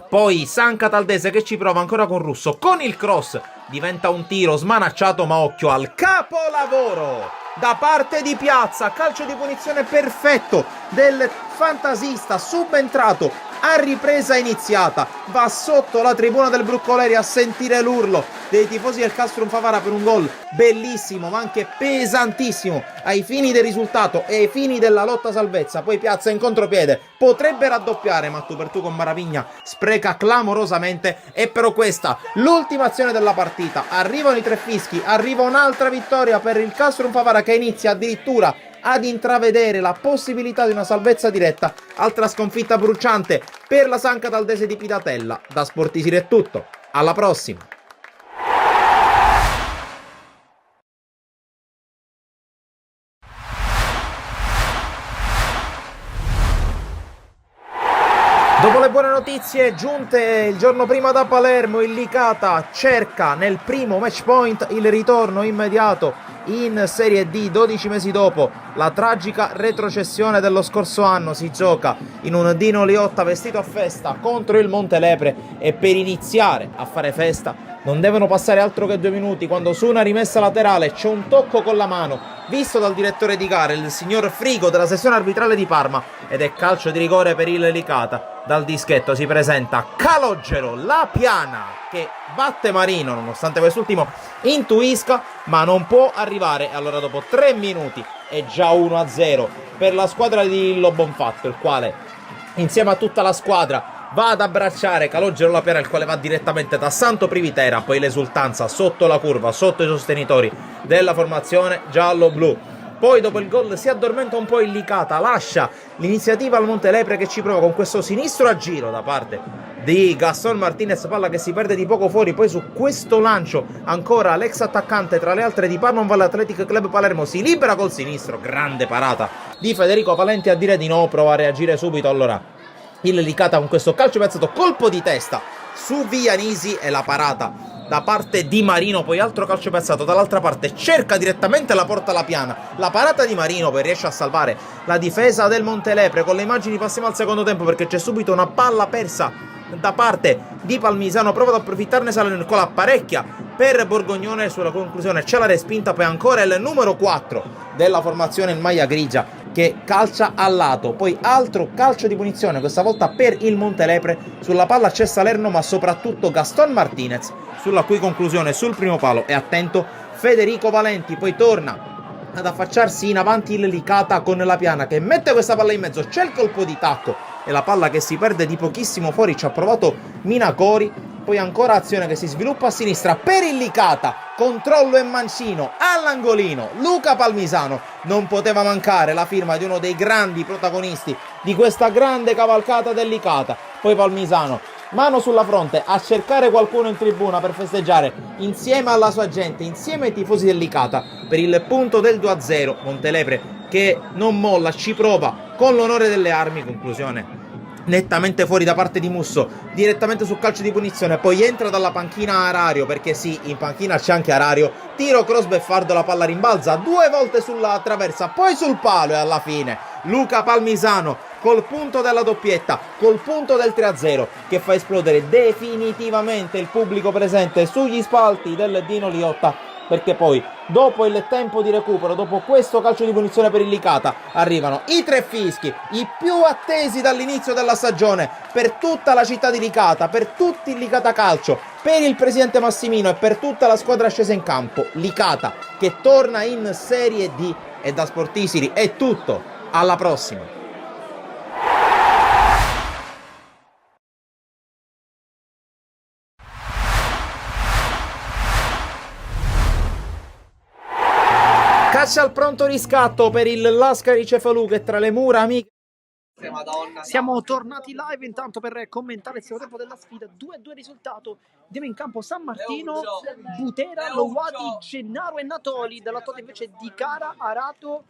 Poi San Cataldese che ci prova ancora con Russo, con il cross diventa un tiro smanacciato, ma occhio al capolavoro da parte di Piazza, calcio di punizione perfetto del fantasista subentrato a ripresa iniziata, va sotto la tribuna del Bruccoleri a sentire l'urlo dei tifosi del Castrum Favara per un gol bellissimo ma anche pesantissimo ai fini del risultato e ai fini della lotta salvezza. Poi Piazza in contropiede potrebbe raddoppiare, ma tu per tu con Maravigna spreca clamorosamente. E però questa l'ultima azione della partita, arrivano i tre fischi, arriva un'altra vittoria per il Castrum Favara che inizia addirittura ad intravedere la possibilità di una salvezza diretta. Altra sconfitta bruciante per la San Cataldese di Pidatella. Da Sportisir è tutto, alla prossima. Dopo le buone notizie giunte il giorno prima da Palermo, il Licata cerca nel primo match point il ritorno immediato in Serie D 12 mesi dopo la tragica retrocessione dello scorso anno. Si gioca in un Dino Liotta vestito a festa contro il Montelepre e per iniziare a fare festa non devono passare altro che 2 minuti quando su una rimessa laterale c'è un tocco con la mano visto dal direttore di gara, il signor Frigo della sezione arbitrale di Parma, ed è calcio di rigore per il Licata. Dal dischetto si presenta Calogero La Piana che batte Marino nonostante quest'ultimo intuisca ma non può arrivare. Allora dopo 3 minuti è già 1-0 per la squadra di Illo Bonfatto, il quale insieme a tutta la squadra va ad abbracciare Calogero La Piana, il quale va direttamente da Santo Privitera. Poi l'esultanza sotto la curva, sotto i sostenitori della formazione giallo-blu. Poi dopo il gol si addormenta un po' il Licata, lascia l'iniziativa al Montelepre che ci prova con questo sinistro a giro da parte di Gaston Martinez, palla che si perde di poco fuori. Poi su questo lancio ancora l'ex attaccante tra le altre di Parma Valle Athletic Club Palermo si libera col sinistro, grande parata di Federico Valenti a dire di no, prova a reagire subito. Allora il Licata con questo calcio piazzato, colpo di testa su Vianisi e la parata da parte di Marino. Poi altro calcio piazzato dall'altra parte, cerca direttamente la porta La Piana, la parata di Marino poi riesce a salvare la difesa del Montelepre. Con le immagini passiamo al secondo tempo perché c'è subito una palla persa da parte di Palmisano, prova ad approfittarne Salernitana, apparecchia per Borgognone, sulla conclusione c'è la respinta. Poi ancora il numero 4 della formazione in maglia grigia che calcia al lato. Poi altro calcio di punizione, questa volta per il Montelepre. Sulla palla c'è Salerno ma soprattutto Gaston Martinez, sulla cui conclusione sul primo palo è attento Federico Valenti. Poi torna ad affacciarsi in avanti il Licata con La Piana che mette questa palla in mezzo, c'è il colpo di tacco e la palla che si perde di pochissimo fuori, ci ha provato Minacori. Poi ancora azione che si sviluppa a sinistra per il Licata, controllo e mancino all'angolino. Luca Palmisano, non poteva mancare la firma di uno dei grandi protagonisti di questa grande cavalcata del Licata. Poi Palmisano, mano sulla fronte, a cercare qualcuno in tribuna per festeggiare insieme alla sua gente, insieme ai tifosi del Licata per il punto del 2-0. Montelepre che non molla, ci prova con l'onore delle armi. Conclusione nettamente fuori da parte di Musso, direttamente sul calcio di punizione. Poi entra dalla panchina Arario, perché sì, in panchina c'è anche Arario. Tiro cross beffardo, la palla rimbalza 2 volte sulla traversa, poi sul palo e alla fine Luca Palmisano col punto della doppietta, col punto del 3-0 che fa esplodere definitivamente il pubblico presente sugli spalti del Dino Liotta, perché poi dopo il tempo di recupero, dopo questo calcio di punizione per il Licata, arrivano i 3 fischi, i più attesi dall'inizio della stagione per tutta la città di Licata, per tutti il Licata Calcio, per il presidente Massimino e per tutta la squadra scesa in campo. Licata che torna in Serie D e da Sportisiri è tutto, alla prossima. Caccia al pronto riscatto per il Lascari Cefalù che tra le mura amiche. Siamo tornati live intanto per commentare il secondo tempo della sfida. 2-2 risultato. Andiamo in campo San Martino, Butera, Lowati, Gennaro e Natoli. Dall'altro invece Di Cara, Arato,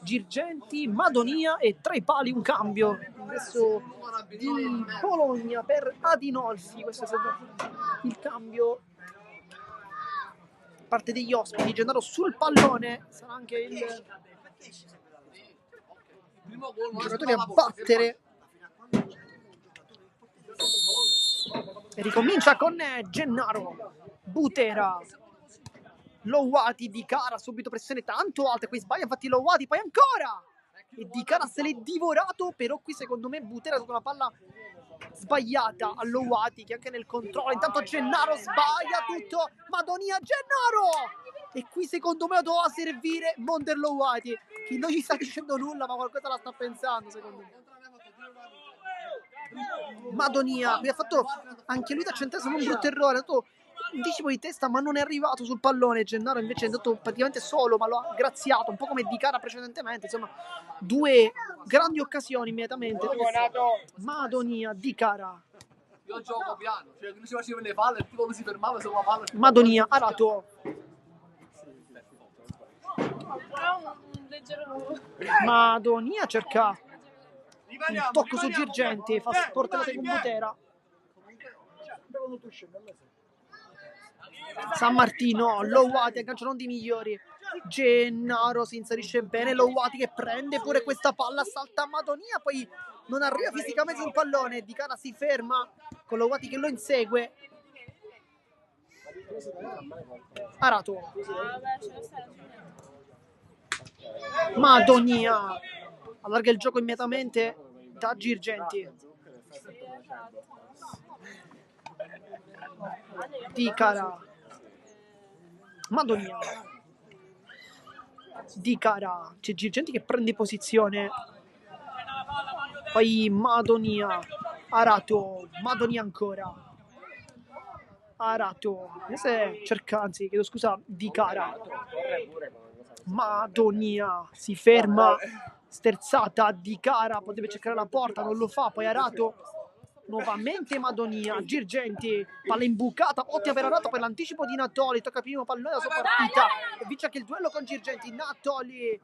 Girgenti, Madonia e tra i pali un cambio. Ingresso di Bologna per Adinolfi. Questo è stato il cambio parte degli ospiti. Gennaro sul pallone, sarà anche il giocatore a battere e ricomincia con Gennaro, Butera, Lowati, Di Cara, subito pressione tanto alta, qui sbaglia infatti Lowati, poi ancora e Di Cara se l'è divorato, però qui secondo me Butera ha dato una palla sbagliata a Lowati che anche nel controllo. Intanto Gennaro sbaglia tutto, Madonia, Gennaro, e qui secondo me doveva servire Monder Lowati che non gli sta dicendo nulla ma qualcosa la sta pensando secondo me. Madonia qui ha fatto anche lui da centesimo un brutto errore, ha dato un anticipo di testa ma non è arrivato sul pallone. Gennaro invece è andato praticamente solo ma lo ha graziato un po' come Di Cara precedentemente. Insomma 2 grandi occasioni immediatamente. Madonia, Di Cara, Io gioco piano, cioè lui si faceva le palle e tipo lui si fermava solo la palla. Madonia, Arato, Madonia cerca Il tocco su Girgenti, fa sportellate con Butera. San Martino, Lowati, aggancia non di migliori. Gennaro si inserisce bene, Lowati che prende pure questa palla, salta a Madonia, poi non arriva fisicamente sul pallone, Di Cara si ferma con Lowati che lo insegue. Arato, Madonia allarga il gioco immediatamente da Girgenti. Di Cara, Madonia, Di Cara, c'è Girgenti che prende posizione, poi Madonia, Arato, Madonia ancora, Arato, anzi chiedo scusa, Di Cara, Madonia si ferma, sterzata, Di Cara potrebbe cercare la porta, non lo fa, poi Arato, nuovamente Madonia, Girgenti, palla imbucata, ottima per Arato per l'anticipo di Natoli, tocca il primo pallone della sua partita e vince anche il duello con Girgenti. Natoli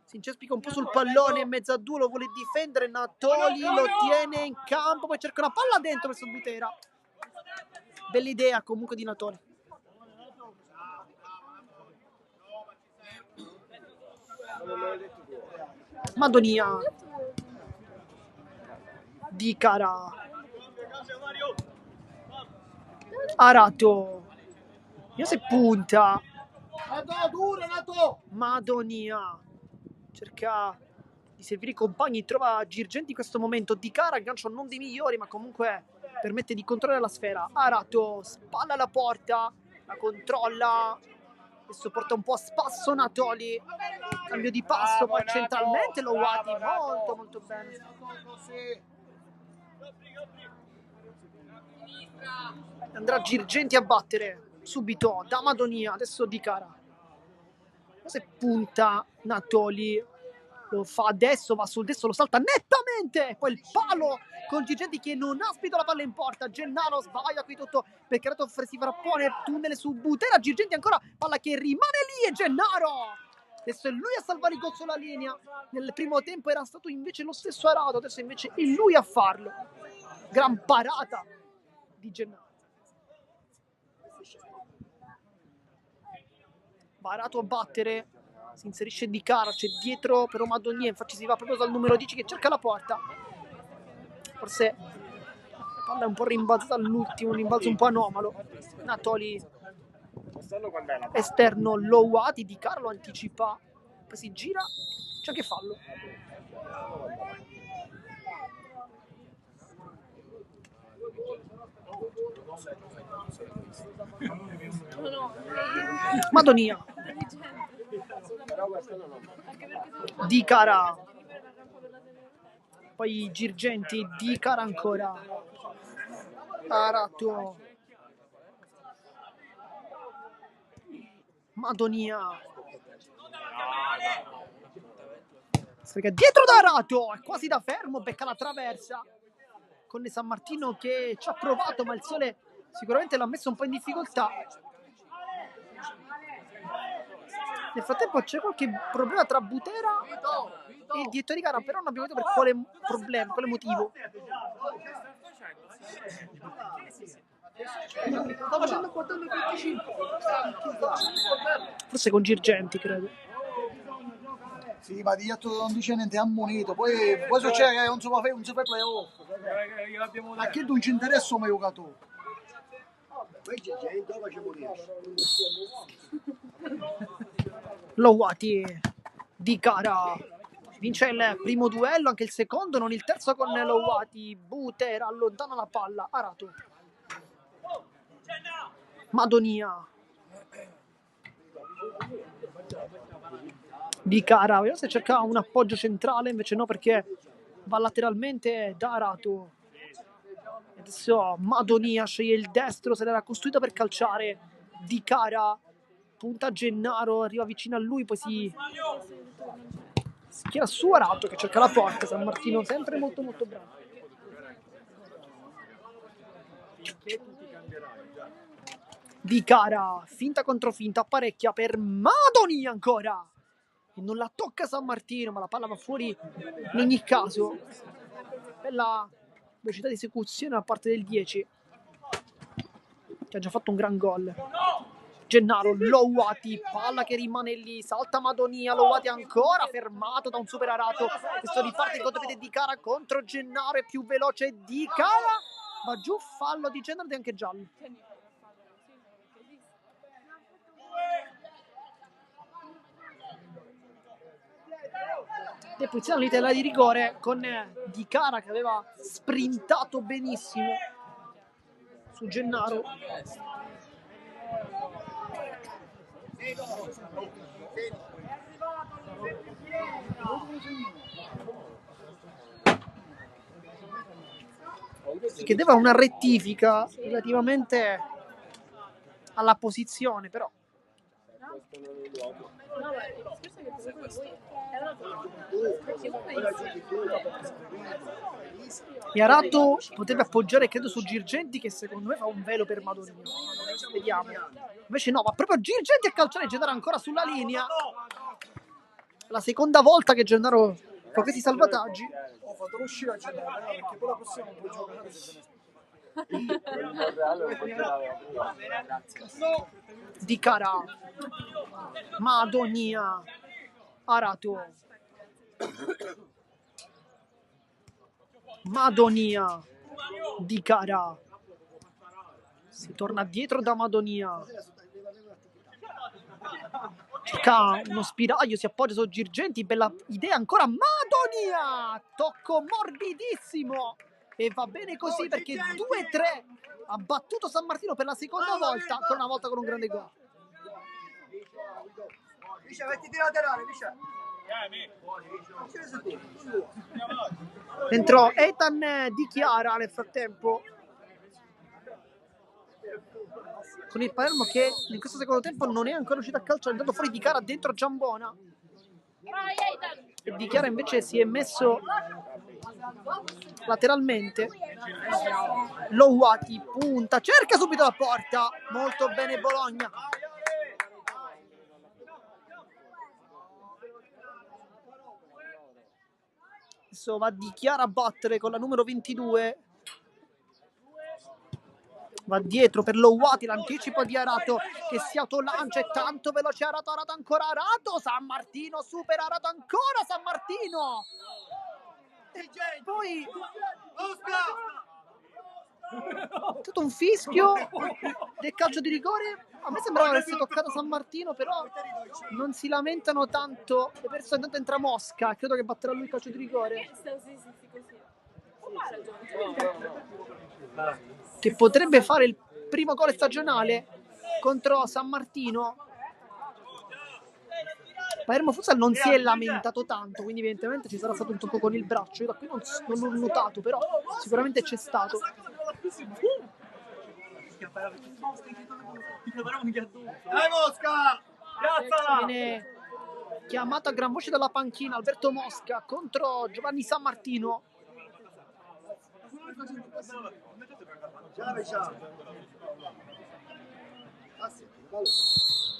si incespica un po' sul pallone in mezzo a due, lo vuole difendere, Natoli lo tiene in campo, poi cerca una palla dentro verso Butera. Bella idea comunque di Natoli. Madonia, Di Cara, Arato, io se punta, Madonia cerca di servire i compagni, trova Girgenti in questo momento, Di Cara, aggancio non dei migliori ma comunque permette di controllare la sfera. Arato spalla alla porta, la controlla, adesso porta un po' a spasso Natoli, cambio di passo, poi centralmente Lowati, molto molto bene. Andrà Girgenti a battere subito da Madonia, adesso Di Cara, se punta Natoli, lo fa adesso, va sul destro, lo salta nettamente, poi il palo con Girgenti che non ha spinto la palla in porta. Gennaro sbaglia qui tutto perché Arato si frappone, tunnel su Butera, Girgenti ancora, palla che rimane lì e Gennaro adesso è lui a salvare il gol sulla linea. Nel primo tempo era stato invece lo stesso Arato, adesso invece è lui a farlo. Gran parata di Gennaro. Arato a battere, si inserisce Di Cara, c'è dietro però Madonia, infatti si va proprio dal numero 10 che cerca la porta. Forse la palla è un po' rimbalzata all'ultimo, un rimbalzo un po' anomalo. Natoli esterno, Lowati, Di Cara lo anticipa, poi si gira, c'è anche fallo. Madonia, Di Cara, poi Girgenti, Di Cara ancora, Arato, Madonia, dietro da Arato, è quasi da fermo, becca la traversa con San Martino che ci ha provato ma il sole sicuramente l'ha messo un po' in difficoltà. Nel frattempo c'è qualche problema tra Butera e il direttore di gara, però non abbiamo detto per quale problema, quale motivo. Sta facendo 14-25. Forse con Girgenti, credo. Sì, ma di detto non dice niente, è ammonito. Poi succede che non si può fare un super playoff. A che non ci interessa come giocatore? Lowati, Di Cara vince il primo duello, anche il secondo, non il terzo con Lowati. Butera allontana la palla. Arato, Madonia, Di Cara, vediamo se cerca un appoggio centrale, invece no, perché va lateralmente da Arato. Adesso Madonia sceglie il destro, se l'era costruita per calciare. Di Cara punta Gennaro, arriva vicino a lui, poi si schiera su Arato che cerca la porta. San Martino sempre molto molto bravo. Di Cara, finta contro finta, apparecchia per Madonia ancora. E non la tocca San Martino, ma la palla va fuori in ogni caso. Bella velocità di esecuzione da parte del 10, che ha già fatto un gran gol. Gennaro, Louati, palla che rimane lì, salta Madonia, Louati ancora fermato da un super Arato. Questo riparte il contropiede di Cara contro Gennaro, è più veloce di Cara, va giù, fallo di Gennaro ed è anche giallo. Depurazione all'Italia di rigore con Di Cara che aveva sprintato benissimo su Gennaro. Si chiedeva una rettifica relativamente alla posizione, però Arato poteva appoggiare credo su Girgenti, che secondo me fa un velo per Madonia. Vediamo. Invece no, va proprio Girgenti a calciare, Gennaro ancora sulla linea. La seconda volta che Gennaro fa questi salvataggi. Ho fatto uscire a Gennaro, perché poi la prossima non puoi giocare se Di Cara, Madonia, Arato, Madonia, Di Cara, si torna dietro da Madonia, cerca uno spiraglio, si appoggia su Girgenti, bella idea ancora, Madonia, tocco morbidissimo e va bene così perché 2-3 ha battuto San Martino per la seconda volta, ancora una volta con un grande gol. Entrò Ethan Di Chiara nel frattempo con il Palermo, che in questo secondo tempo non è ancora uscito a calcio, è andato fuori Di Chiara dentro Giambona e Di Chiara invece si è messo lateralmente. Louati punta, cerca subito la porta, molto bene Bologna. Adesso va Di Chiara a battere con la numero 22, va dietro per Louati, l'anticipo di Arato che si autolancia, è tanto veloce Arato, ancora Arato, San Martino supera Arato, ancora San Martino e poi è stato un fischio del calcio di rigore. A me sembrava avesse toccato San Martino, però non si lamentano tanto le persone, tanto entra Mosca, credo che batterà lui il calcio di rigore, che potrebbe fare il primo gol stagionale contro San Martino. Palermo Futsal non si è lamentato tanto, quindi evidentemente ci sarà stato un tocco con il braccio. Io da qui non l'ho notato, però sicuramente c'è stato. Viene chiamato a gran voce dalla panchina Alberto Mosca contro Giovanni San Martino.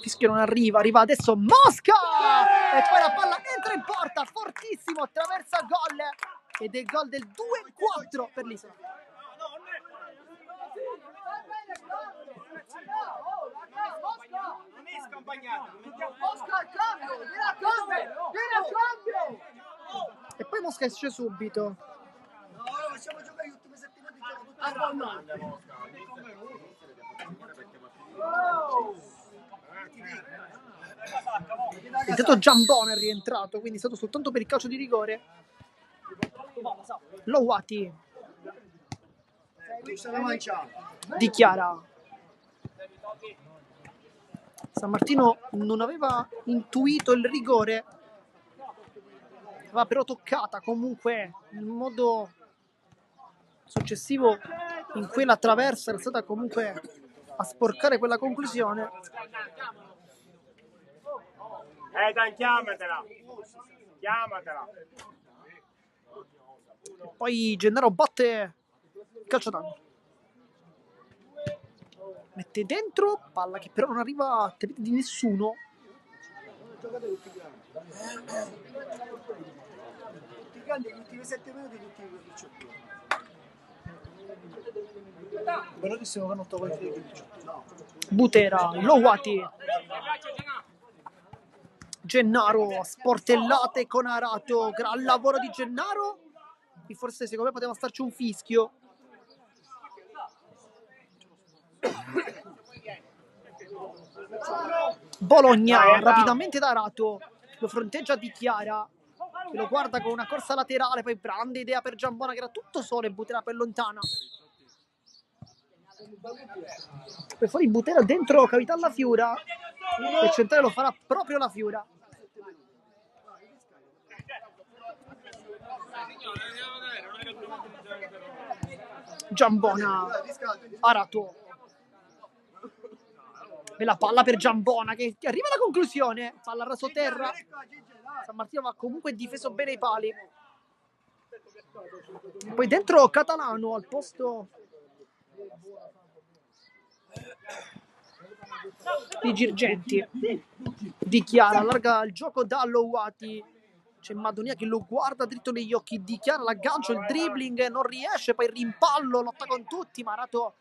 Fischio non arriva adesso Mosca e poi la palla entra in porta, fortissimo, attraversa gol ed è il gol del 2-4 per l'Isola. E poi Mosca esce subito. Facciamo giocare gli ultimi settimane di gioco. Intanto Giambone è rientrato, quindi è stato soltanto per il calcio di rigore. Louati dichiara. San Martino non aveva intuito il rigore, aveva però toccata comunque nel modo successivo in cui la traversa era stata comunque a sporcare quella conclusione. Chiamatela. E poi Gennaro batte il calcio d'angolo, mette dentro, palla che però non arriva a piedi di nessuno. Tutti grandi, gli ultimi 7 minuti tutti i 18. Bellissimo che non tocca i figli. Butera, Lowati, Gennaro, sportellate con Arato, gran lavoro di Gennaro. Qui forse secondo me poteva starci un fischio. Bologna, rapidamente da Arato, lo fronteggia Di Chiara, che lo guarda con una corsa laterale, poi grande idea per Giambona che era tutto solo e Butera per lontana. Poi fuori Butera, dentro cavità la Fiura, e il centrale lo farà proprio la Fiura. Giambona, Arato, e la palla per Giambona che arriva alla conclusione, palla rasoterra. San Martino va comunque difeso bene i pali. Poi dentro Catalano al posto di Girgenti. Di Chiara allarga il gioco da Lowati, c'è Madonia che lo guarda dritto negli occhi. Di Chiara l'aggancio, il dribbling, non riesce, poi rimpallo, lotta con tutti, ma Arato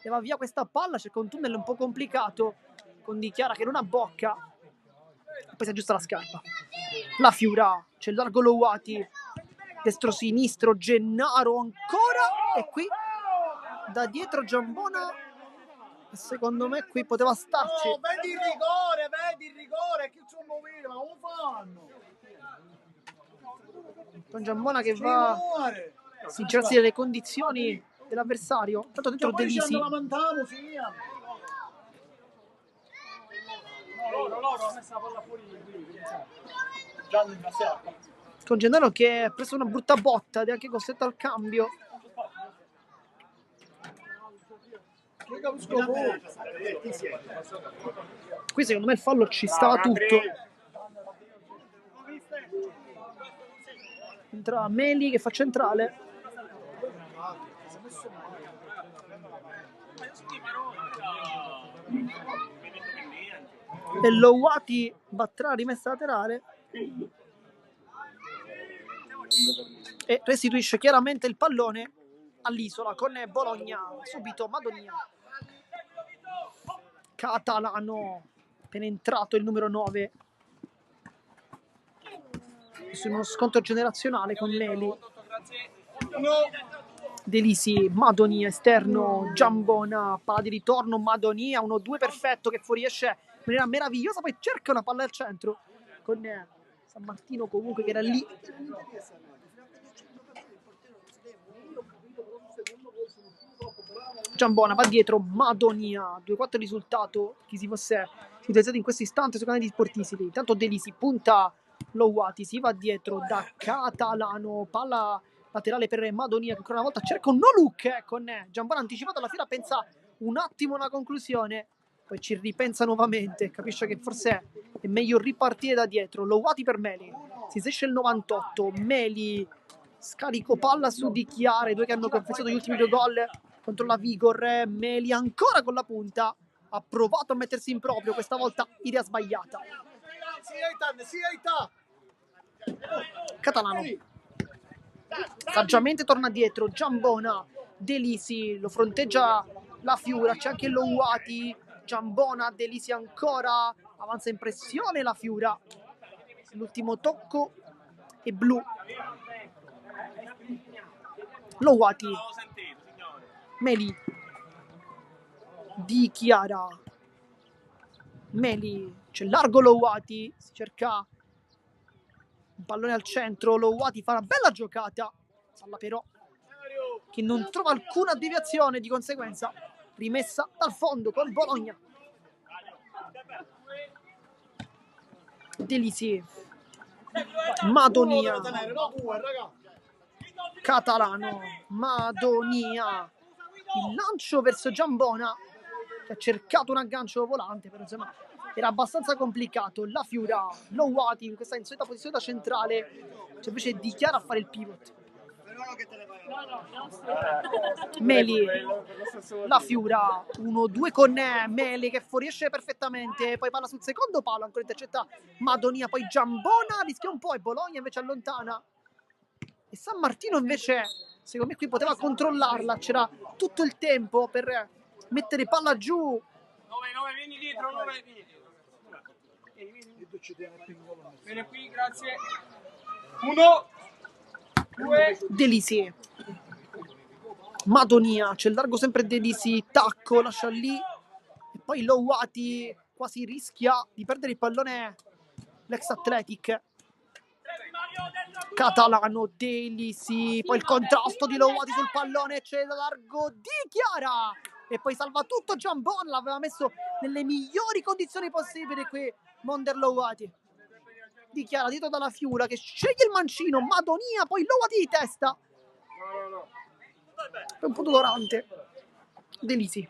leva via questa palla, cerca un tunnel un po' complicato con Di Chiara che non abbocca, poi si aggiusta la scarpa. La Fiura, c'è il largo Lowati, destro-sinistro, Gennaro ancora, e qui da dietro Giambona, e secondo me qui poteva starci. Oh, vedi il rigore, che c'è un movimento, ma come fanno? Con Giambona che va a sincerarsi delle condizioni dell'avversario. Tanto dentro Delisi. Con Gennaro che ha preso una brutta botta ed è anche costretto al cambio. Qui secondo me il fallo ci stava tutto. Entra Meli che fa centrale. E Lowati batterà la rimessa laterale e restituisce chiaramente il pallone all'Isola con Bologna. Subito Madonia, Catalano, appena entrato il numero 9 su uno scontro generazionale con Meli. Delisi, Madonia esterno, Giambona, palla di ritorno, Madonia 1-2 perfetto che fuoriesce in maniera meravigliosa, poi cerca una palla al centro con San Martino comunque che era lì. Giambona va dietro, Madonia 2-4 risultato, chi si fosse utilizzato in questo istante sui canali sportivi. Intanto Delisi punta Lowati, si va dietro da Catalano, palla laterale per Madonia che ancora una volta cerca un no look con Giambona anticipato alla fila, pensa un attimo alla conclusione, poi ci ripensa nuovamente, capisce che forse è meglio ripartire da dietro. Lowati per Meli, si esce il 98, Meli scarico palla su Di Chiara, i due che hanno confessato gli ultimi 2 gol contro la Vigor. Meli ancora con la punta, ha provato a mettersi in proprio, questa volta idea sbagliata. Catalano saggiamente torna dietro, Giambona, Delisi lo fronteggia la Fiura, c'è anche Lowati, Giambona, Delisi ancora, avanza in pressione la Fiura, l'ultimo tocco è blu. Lowati, Meli, Di Chiara, Meli, c'è largo Lowati, si cerca un pallone al centro, Lowati fa una bella giocata, palla però che non trova alcuna deviazione, di conseguenza rimessa dal fondo con Bologna. Delisi, Madonia, Catalano, Madonia, il lancio verso Giambona che ha cercato un aggancio volante, però insomma era abbastanza complicato. La Fiura, Lowati in questa insolita posizione da centrale, c'è invece Di Chiara a fare il pivot. Meli, la Fiura 1-2 con Meli che fuoriesce perfettamente, poi palla sul secondo palo, ancora intercetta Madonia, poi Giambona rischia un po' e Bologna invece allontana, e San Martino invece Secondo me qui poteva controllarla, c'era tutto il tempo per mettere palla giù. 9, vieni dietro, 9, vieni dietro. Vieni qui, grazie. 1, 2. Delisi. Madonia, c'è il largo sempre Delisi, tacco, lascia lì. E poi Lowati quasi rischia di perdere il pallone l'ex Athletic. Catalano, Delisi, poi il contrasto di Lowati sul pallone, c'è il largo di Chiara. E poi salva tutto Giambon, l'aveva messo nelle migliori condizioni possibili qui Monder Lowati. Di Chiara dietro dalla Fiura che sceglie il mancino, Madonia, poi Lowati di testa. È un po' dolorante. Delisi.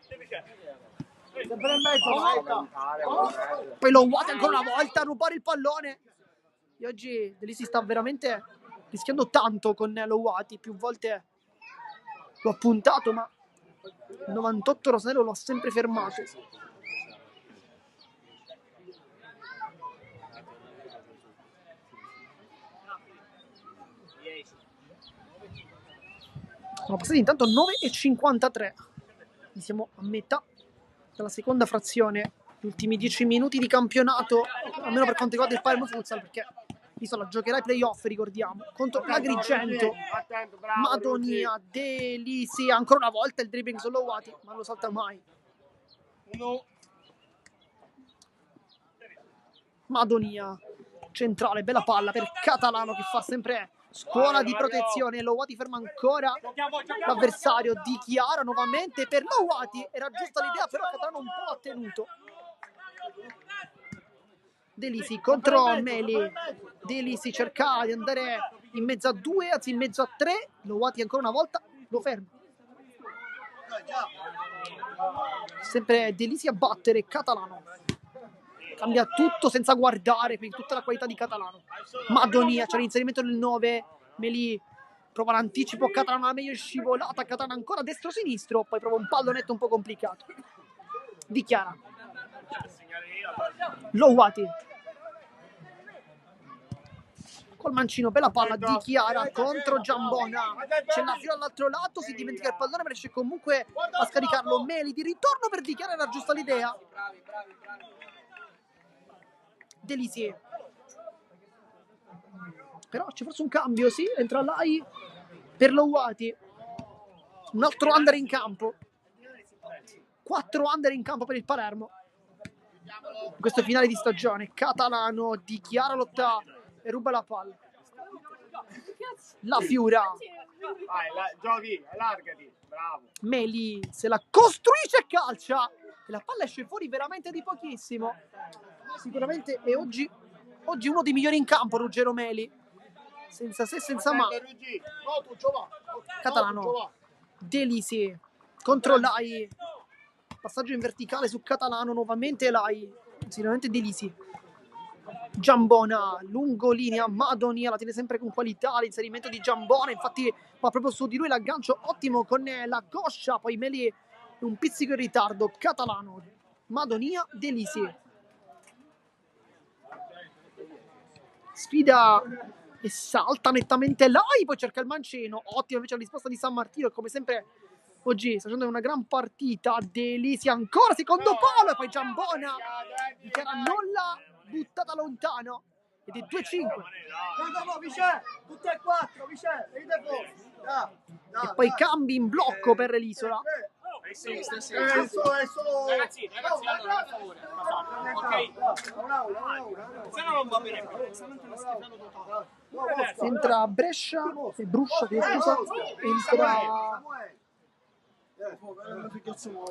Poi Lowati ancora una volta a rubare il pallone. E oggi Delisi sta veramente rischiando tanto con Lowati. Più volte l'ho puntato, ma il 98 Rosanello lo ha sempre fermato. Sono passati intanto 9:53. Siamo a metà della seconda frazione. Gli ultimi 10 minuti di campionato, almeno per quanto riguarda il Palermo Futsal, perché l'Isola giocherà i playoff, ricordiamo, contro l'Agrigento. Madonia, Delisi, ancora una volta il dribbling su Lowati, ma non lo salta mai. Madonia, centrale, bella palla per Catalano che fa sempre scuola di protezione. Lowati ferma ancora l'avversario. Di Chiara nuovamente per Lowati, era giusta l'idea, però Catalano un po' ha tenuto. Delisi contro Meli. Delisi cerca di andare in mezzo a 2, anzi in mezzo a 3. Lowati ancora una volta lo ferma. Sempre Delisi a battere Catalano. Cambia tutto senza guardare, quindi tutta la qualità di Catalano. Madonia, c'è l'inserimento del 9. Meli prova l'anticipo, Catalano la meglio scivolata. Catalano ancora destro-sinistro, poi prova un pallonetto un po' complicato. Di Chiara. Lowati. Col mancino, bella palla di Chiara contro Giambona. C'è la Fiora all'altro lato, si dimentica il pallone, ma riesce comunque a scaricarlo. Meli di ritorno per Di Chiara, era giusta l'idea. Delisi. Però c'è forse un cambio, sì, entra Lai per Lowati. Un altro under in campo. 4 under in campo per il Palermo in questo finale di stagione. Catalano, Di Chiara lotta e ruba la palla. La Fiura. Giochi, allargati, bravo. Meli se la costruisce e calcia. E la palla esce fuori veramente di pochissimo. Sicuramente è oggi uno dei migliori in campo, Ruggero Meli. Senza se, senza ma. Catalano. Delisi contro Lai. Passaggio in verticale su Catalano, nuovamente Lai. Sicuramente Delisi. Giambona, lungolinea, Madonia la tiene sempre con qualità, l'inserimento di Giambona, infatti va proprio su di lui l'aggancio ottimo con la coscia, poi Meli un pizzico in ritardo. Catalano, Madonia, Delisi. Sfida e salta nettamente Lai, poi cerca il mancino, ottima invece la risposta di San Martino, come sempre oggi sta facendo una gran partita. Delisi ancora, secondo palo, e poi Giambona che era non l'ha buttata lontano, ed è 2-5. E poi cambi in blocco per l'Isola. Ragazzi, allora per favore, ok? Se no non va bene. Entra Brescia e Bruscia, che scusa, entra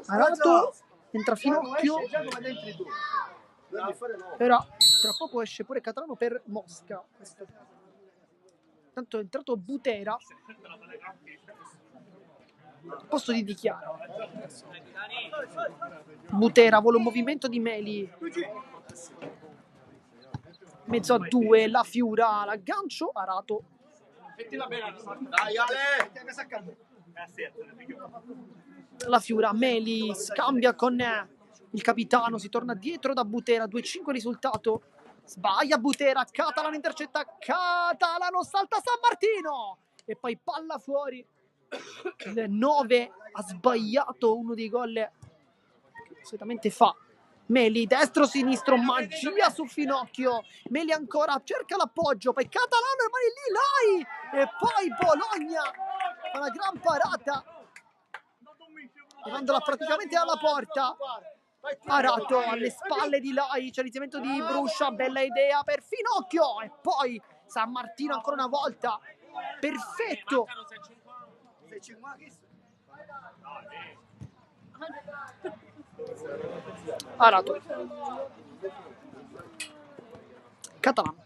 Arato, entra Finocchio. Però tra poco esce pure Catalano per Mosca. Tanto è entrato Butera al posto di Di Chiara. Butera vuole un movimento di Meli, mezzo a 2, la Fiura, l'aggancio, Arato. La Fiura, Meli scambia con il capitano, si torna dietro da Butera, 2-5 risultato. Sbaglia Butera, Catalano intercetta, Catalano salta San Martino e poi palla fuori Il 9 ha sbagliato uno dei gol che solitamente fa. Meli, destro-sinistro, magia su Finocchio. Meli ancora, cerca l'appoggio, poi Catalano rimane lì, Lai! E poi Bologna fa una gran parata, levandola praticamente alla porta. Arato alle spalle di Lai, c'è l'iniziamento di Bruscia, bella idea per Finocchio. E poi San Martino ancora una volta, perfetto. Arato, Catalano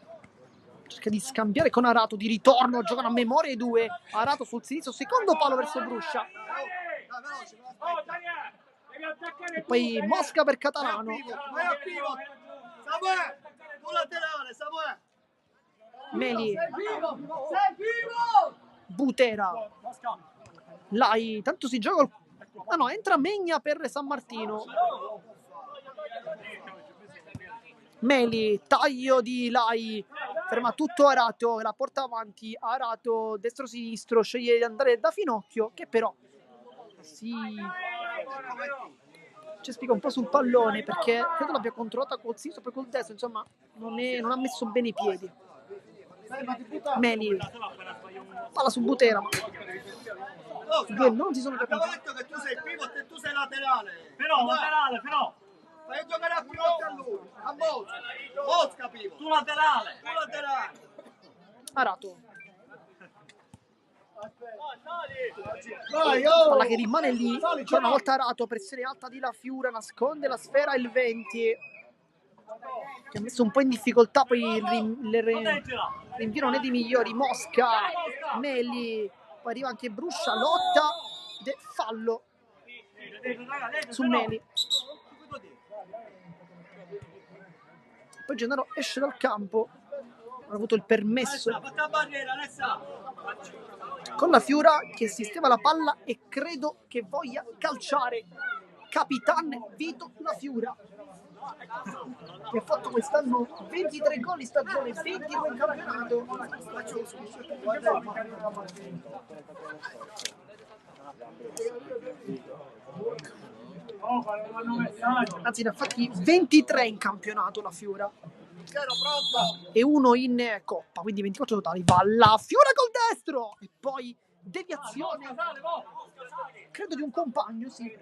cerca di scambiare con Arato, di ritorno, giocano a memoria i due. Arato sul sinistro, secondo palo verso Bruscia, e poi Mosca per Catalano. Meli, Butera, Lai, tanto si gioca. Ah no, entra Megna per San Martino. Meli, taglio di Lai, ferma tutto Arato, la porta avanti. Arato destro-sinistro, sceglie di andare da Finocchio, che però ci spiega un po' sul pallone, perché credo l'abbia controllata col sinistro, poi col destro, insomma non ha messo bene i piedi. Meli, palla su Butera, ma i due non si sono capiti. Abbiamo detto che tu sei pivot e tu sei laterale. Però, laterale, però. Fai giocare a pivot a lui. A Mosca pivot. Tu laterale. Tu laterale. Arato, Vai, palla che rimane lì, ancora una volta Arato, pressione alta di La Fiura, nasconde la sfera il 20, che ha messo un po' in difficoltà poi il rinvio non è di migliori. Mosca, Meli, poi arriva anche Bruscia, lotta, fallo su Meli. Poi Gennaro esce dal campo, ha avuto il permesso con La Fiura che sistema la palla e credo che voglia calciare. Capitan Vito La Fiura, che ha fatto quest'anno 23 gol in stagione, 22 in campionato. Anzi, ne ha fatti 23 in campionato La Fiura e uno in Coppa, quindi 24 totali. Va La Fiura col destro e poi deviazione, credo di un compagno, sì,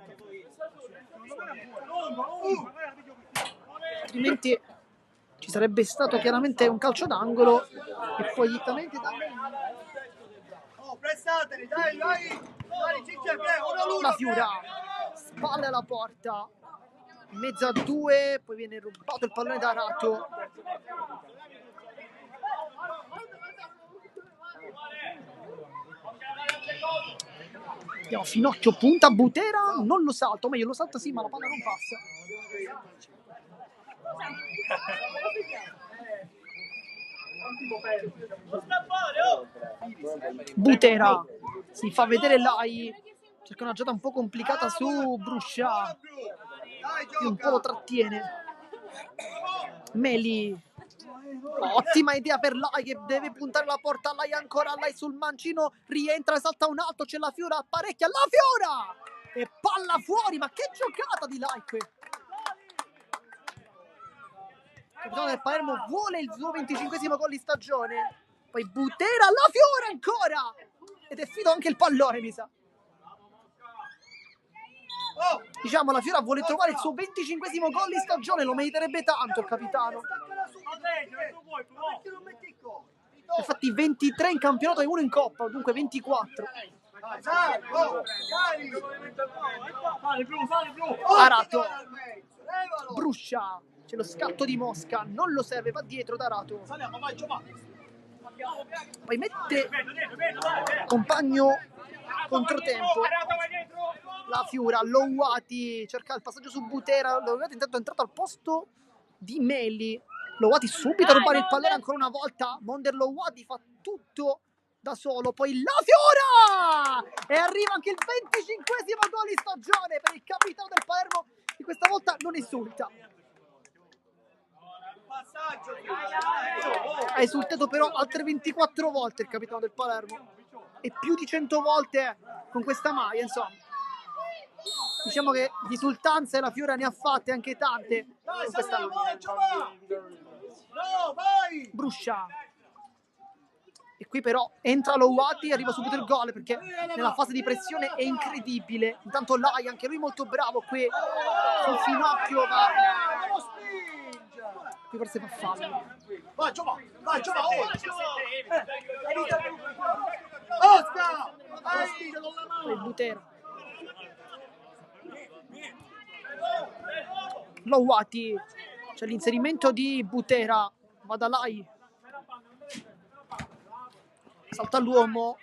altrimenti ci sarebbe stato chiaramente un calcio d'angolo. E poi direttamente da La Fiura, spalle alla porta, in mezzo a due, poi viene rubato il pallone da Arato. Andiamo, Finocchio punta, Butera non lo salta, o meglio lo salta sì, ma la palla non passa. Butera si fa vedere Lai, cerca una giocata un po' complicata su Bruscia, che un po' lo trattiene. Meli, ottima idea per Lai che deve puntare la porta. Lai ancora, Lai sul mancino, rientra, salta un alto, c'è La Fiura, apparecchia, La Fiura e palla fuori. Ma che giocata di Lai qui! Il capitano del Palermo vuole il suo 25esimo gol di stagione. Poi Butera, La Fiura ancora, ed è finito anche il pallone, mi sa. Diciamo, La Fiora vuole trovare il suo 25esimo gol di stagione, lo meriterebbe tanto il capitano. Infatti 23 in campionato e 1 in Coppa, dunque 24. Arato, Bruscia, c'è lo scatto di Mosca, non lo serve, va dietro da Arato. Poi mette compagno controtempo. La Fiura, Louati cerca il passaggio su Butera. Louati intanto è entrato al posto di Meli. Louati subito a rubare il pallone ancora una volta. Monder Louati fa tutto da solo. Poi La Fiora! E arriva anche il 25esimo gol di stagione per il capitano del Palermo, che questa volta non esulta. Ha esultato però altre 24 volte il capitano del Palermo e più di 100 volte con questa maglia, insomma. Diciamo che di risultanze la Fiora ne ha fatte anche tante con questa maglia. Bruscia. E qui però entra Louati e arriva subito il gol, perché nella fase di pressione è incredibile. Intanto Lai, anche lui molto bravo qui sul finocchio, va. Qui forse fa fallo. Vai Giovanni, vai Giovanni. Poi Butera. Louati, c'è l'inserimento di Butera, va da Lai, salta l'uomo,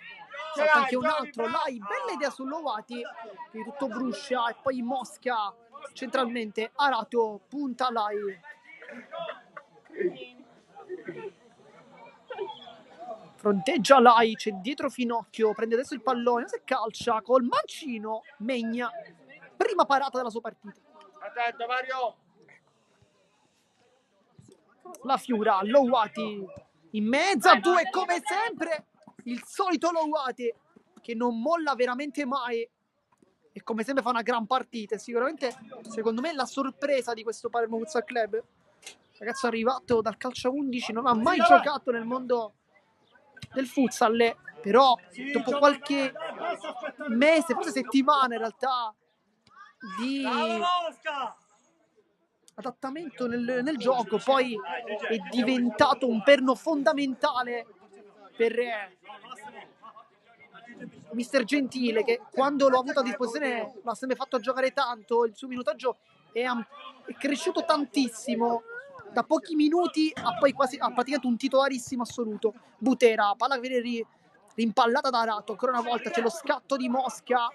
salta anche un altro, Lai, bella idea su Louati, quindi tutto Bruscia e poi Mosca centralmente, Arato, punta Lai. Fronteggia Lai, c'è dietro Finocchio, prende adesso il pallone, se calcia col mancino, Megna, prima parata della sua partita. Attento Mario. La Fiura, Louati in mezzo a due come sempre, il solito Louati che non molla veramente mai e come sempre fa una gran partita. Sicuramente secondo me la sorpresa di questo Palermo Futsal Club, ragazzo arrivato dal calcio 11, non ha mai giocato nel mondo del futsal, però dopo qualche mese, forse settimana in realtà, di adattamento nel gioco, poi è diventato un perno fondamentale per Mister Gentile, che quando l'ho avuto a disposizione l'ha sempre fatto giocare tanto, il suo minutaggio è cresciuto tantissimo, da pochi minuti a poi quasi a praticamente un titolarissimo assoluto. Butera, palla che viene rimpallata da Arato, ancora una volta c'è lo scatto di Mosca,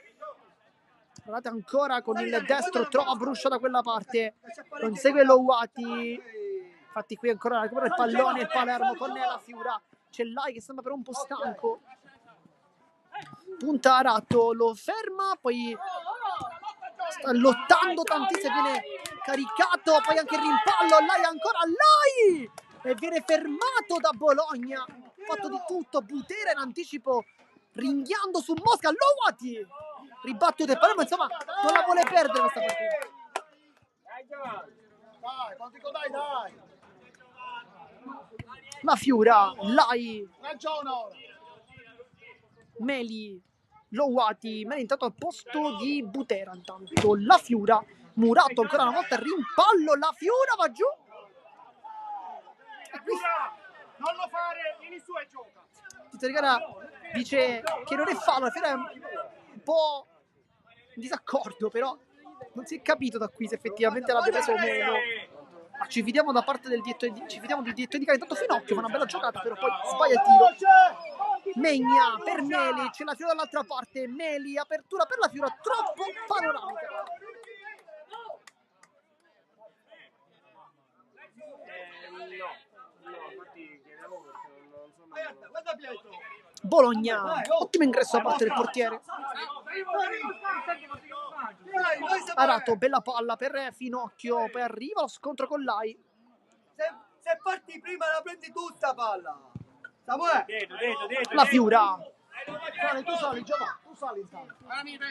guardate ancora con il destro, trova Bruscia da quella parte, non segue Louati, infatti qui ancora recupera il pallone il Palermo con la Fiura, c'è Lai che sembra però un po' stanco, punta Arato, lo ferma, poi sta lottando tantissimo, viene caricato, poi anche il rimpallo, Lai ancora, Lai! E viene fermato da Bologna, fatto di tutto, Butera in anticipo, ringhiando su Mosca, Louati! Ribattuto il Palermo, insomma, non la vuole perdere questa partita. Dai, Pontico, dai. La Fiura, Lai, Ragione ora. Meli, Louati, Meli intanto al posto di Butera, intanto la Fiura, Murato ancora una volta, rimpallo, la Fiura va giù. E qui Non lo fare, vieni su e gioca. Tizio Rigara dice che non è fallo, la Fiura è un po' in disaccordo, però non si è capito da qui se effettivamente l'abbia preso o meno. Ma ci fidiamo da parte del dietto, ci fidiamo del dietto di Cali, intanto Finocchio fa una bella giocata, però poi sbaglia il tiro. Megna per Meli, c'è la Fiora dall'altra parte, Meli, apertura per la Fiora, troppo panoramica. Bologna, ottimo ingresso da parte del portiere. Arato, bella palla per Finocchio, poi arriva lo scontro con Lai. Se parti prima la prendi tutta palla. Samuele. La Fiura, Tu sali, Giovanni, tu sali intanto.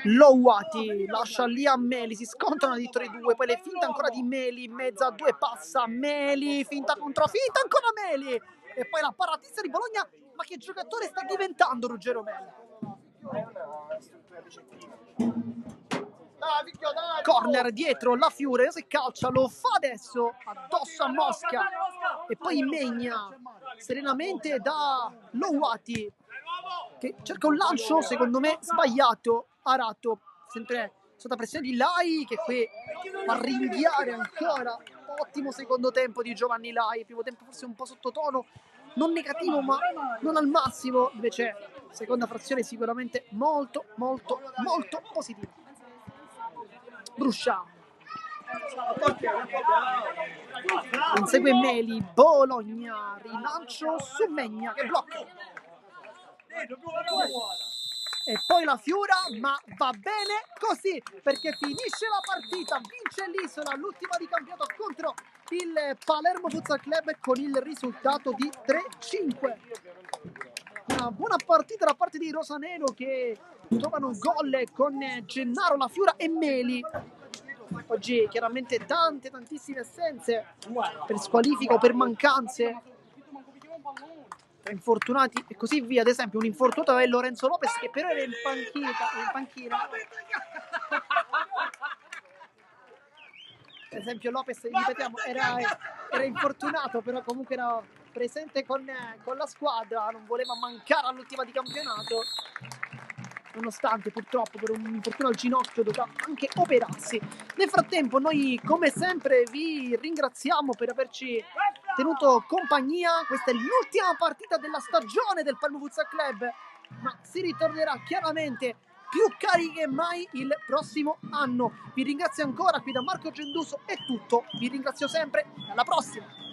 Louati, lascia lì a Meli, si scontrano dietro i due, poi le finta ancora di Meli, in mezzo a due passa Meli, finta contro finta, ancora Meli, e poi la paratizia di Bologna, ma che giocatore sta diventando Ruggero Meli? Dai. Corner dietro, la Fiore, se calcia, lo fa adesso, addosso a Mosca, e poi Megna, serenamente da Louati, che cerca un lancio, secondo me, sbagliato. Arato, sempre sotto pressione di Lai, che qui fa ringhiare ancora. Ottimo secondo tempo di Giovanni Lai, primo tempo forse un po' sottotono, non negativo ma non al massimo, invece seconda frazione sicuramente molto positiva. Bruscia, insegue Meli, Bologna, rilancio su Megna che blocca. E poi la Fiura, ma va bene così, perché finisce la partita, vince l'Isola, l'ultima di campionato contro il Palermo Futsal Club con il risultato di 3-5. Una buona partita da parte di Rosanero che trovano gol con Gennaro, La Fiura e Meli. Oggi chiaramente tantissime assenze per squalifica o per mancanze, tra infortunati e così via. Ad esempio un infortunato è Lorenzo Lopez, che però era in panchina. Ad esempio Lopez, ripetiamo, era infortunato, però comunque era presente con la squadra, non voleva mancare all'ultima di campionato, nonostante purtroppo per un infortunio al ginocchio dovrà anche operarsi. Nel frattempo noi come sempre vi ringraziamo per averci tenuto compagnia. Questa è l'ultima partita della stagione del Palermo Futsal Club, ma si ritornerà chiaramente più carichi che mai il prossimo anno. Vi ringrazio ancora, qui da Marco Genduso è tutto, vi ringrazio sempre, alla prossima!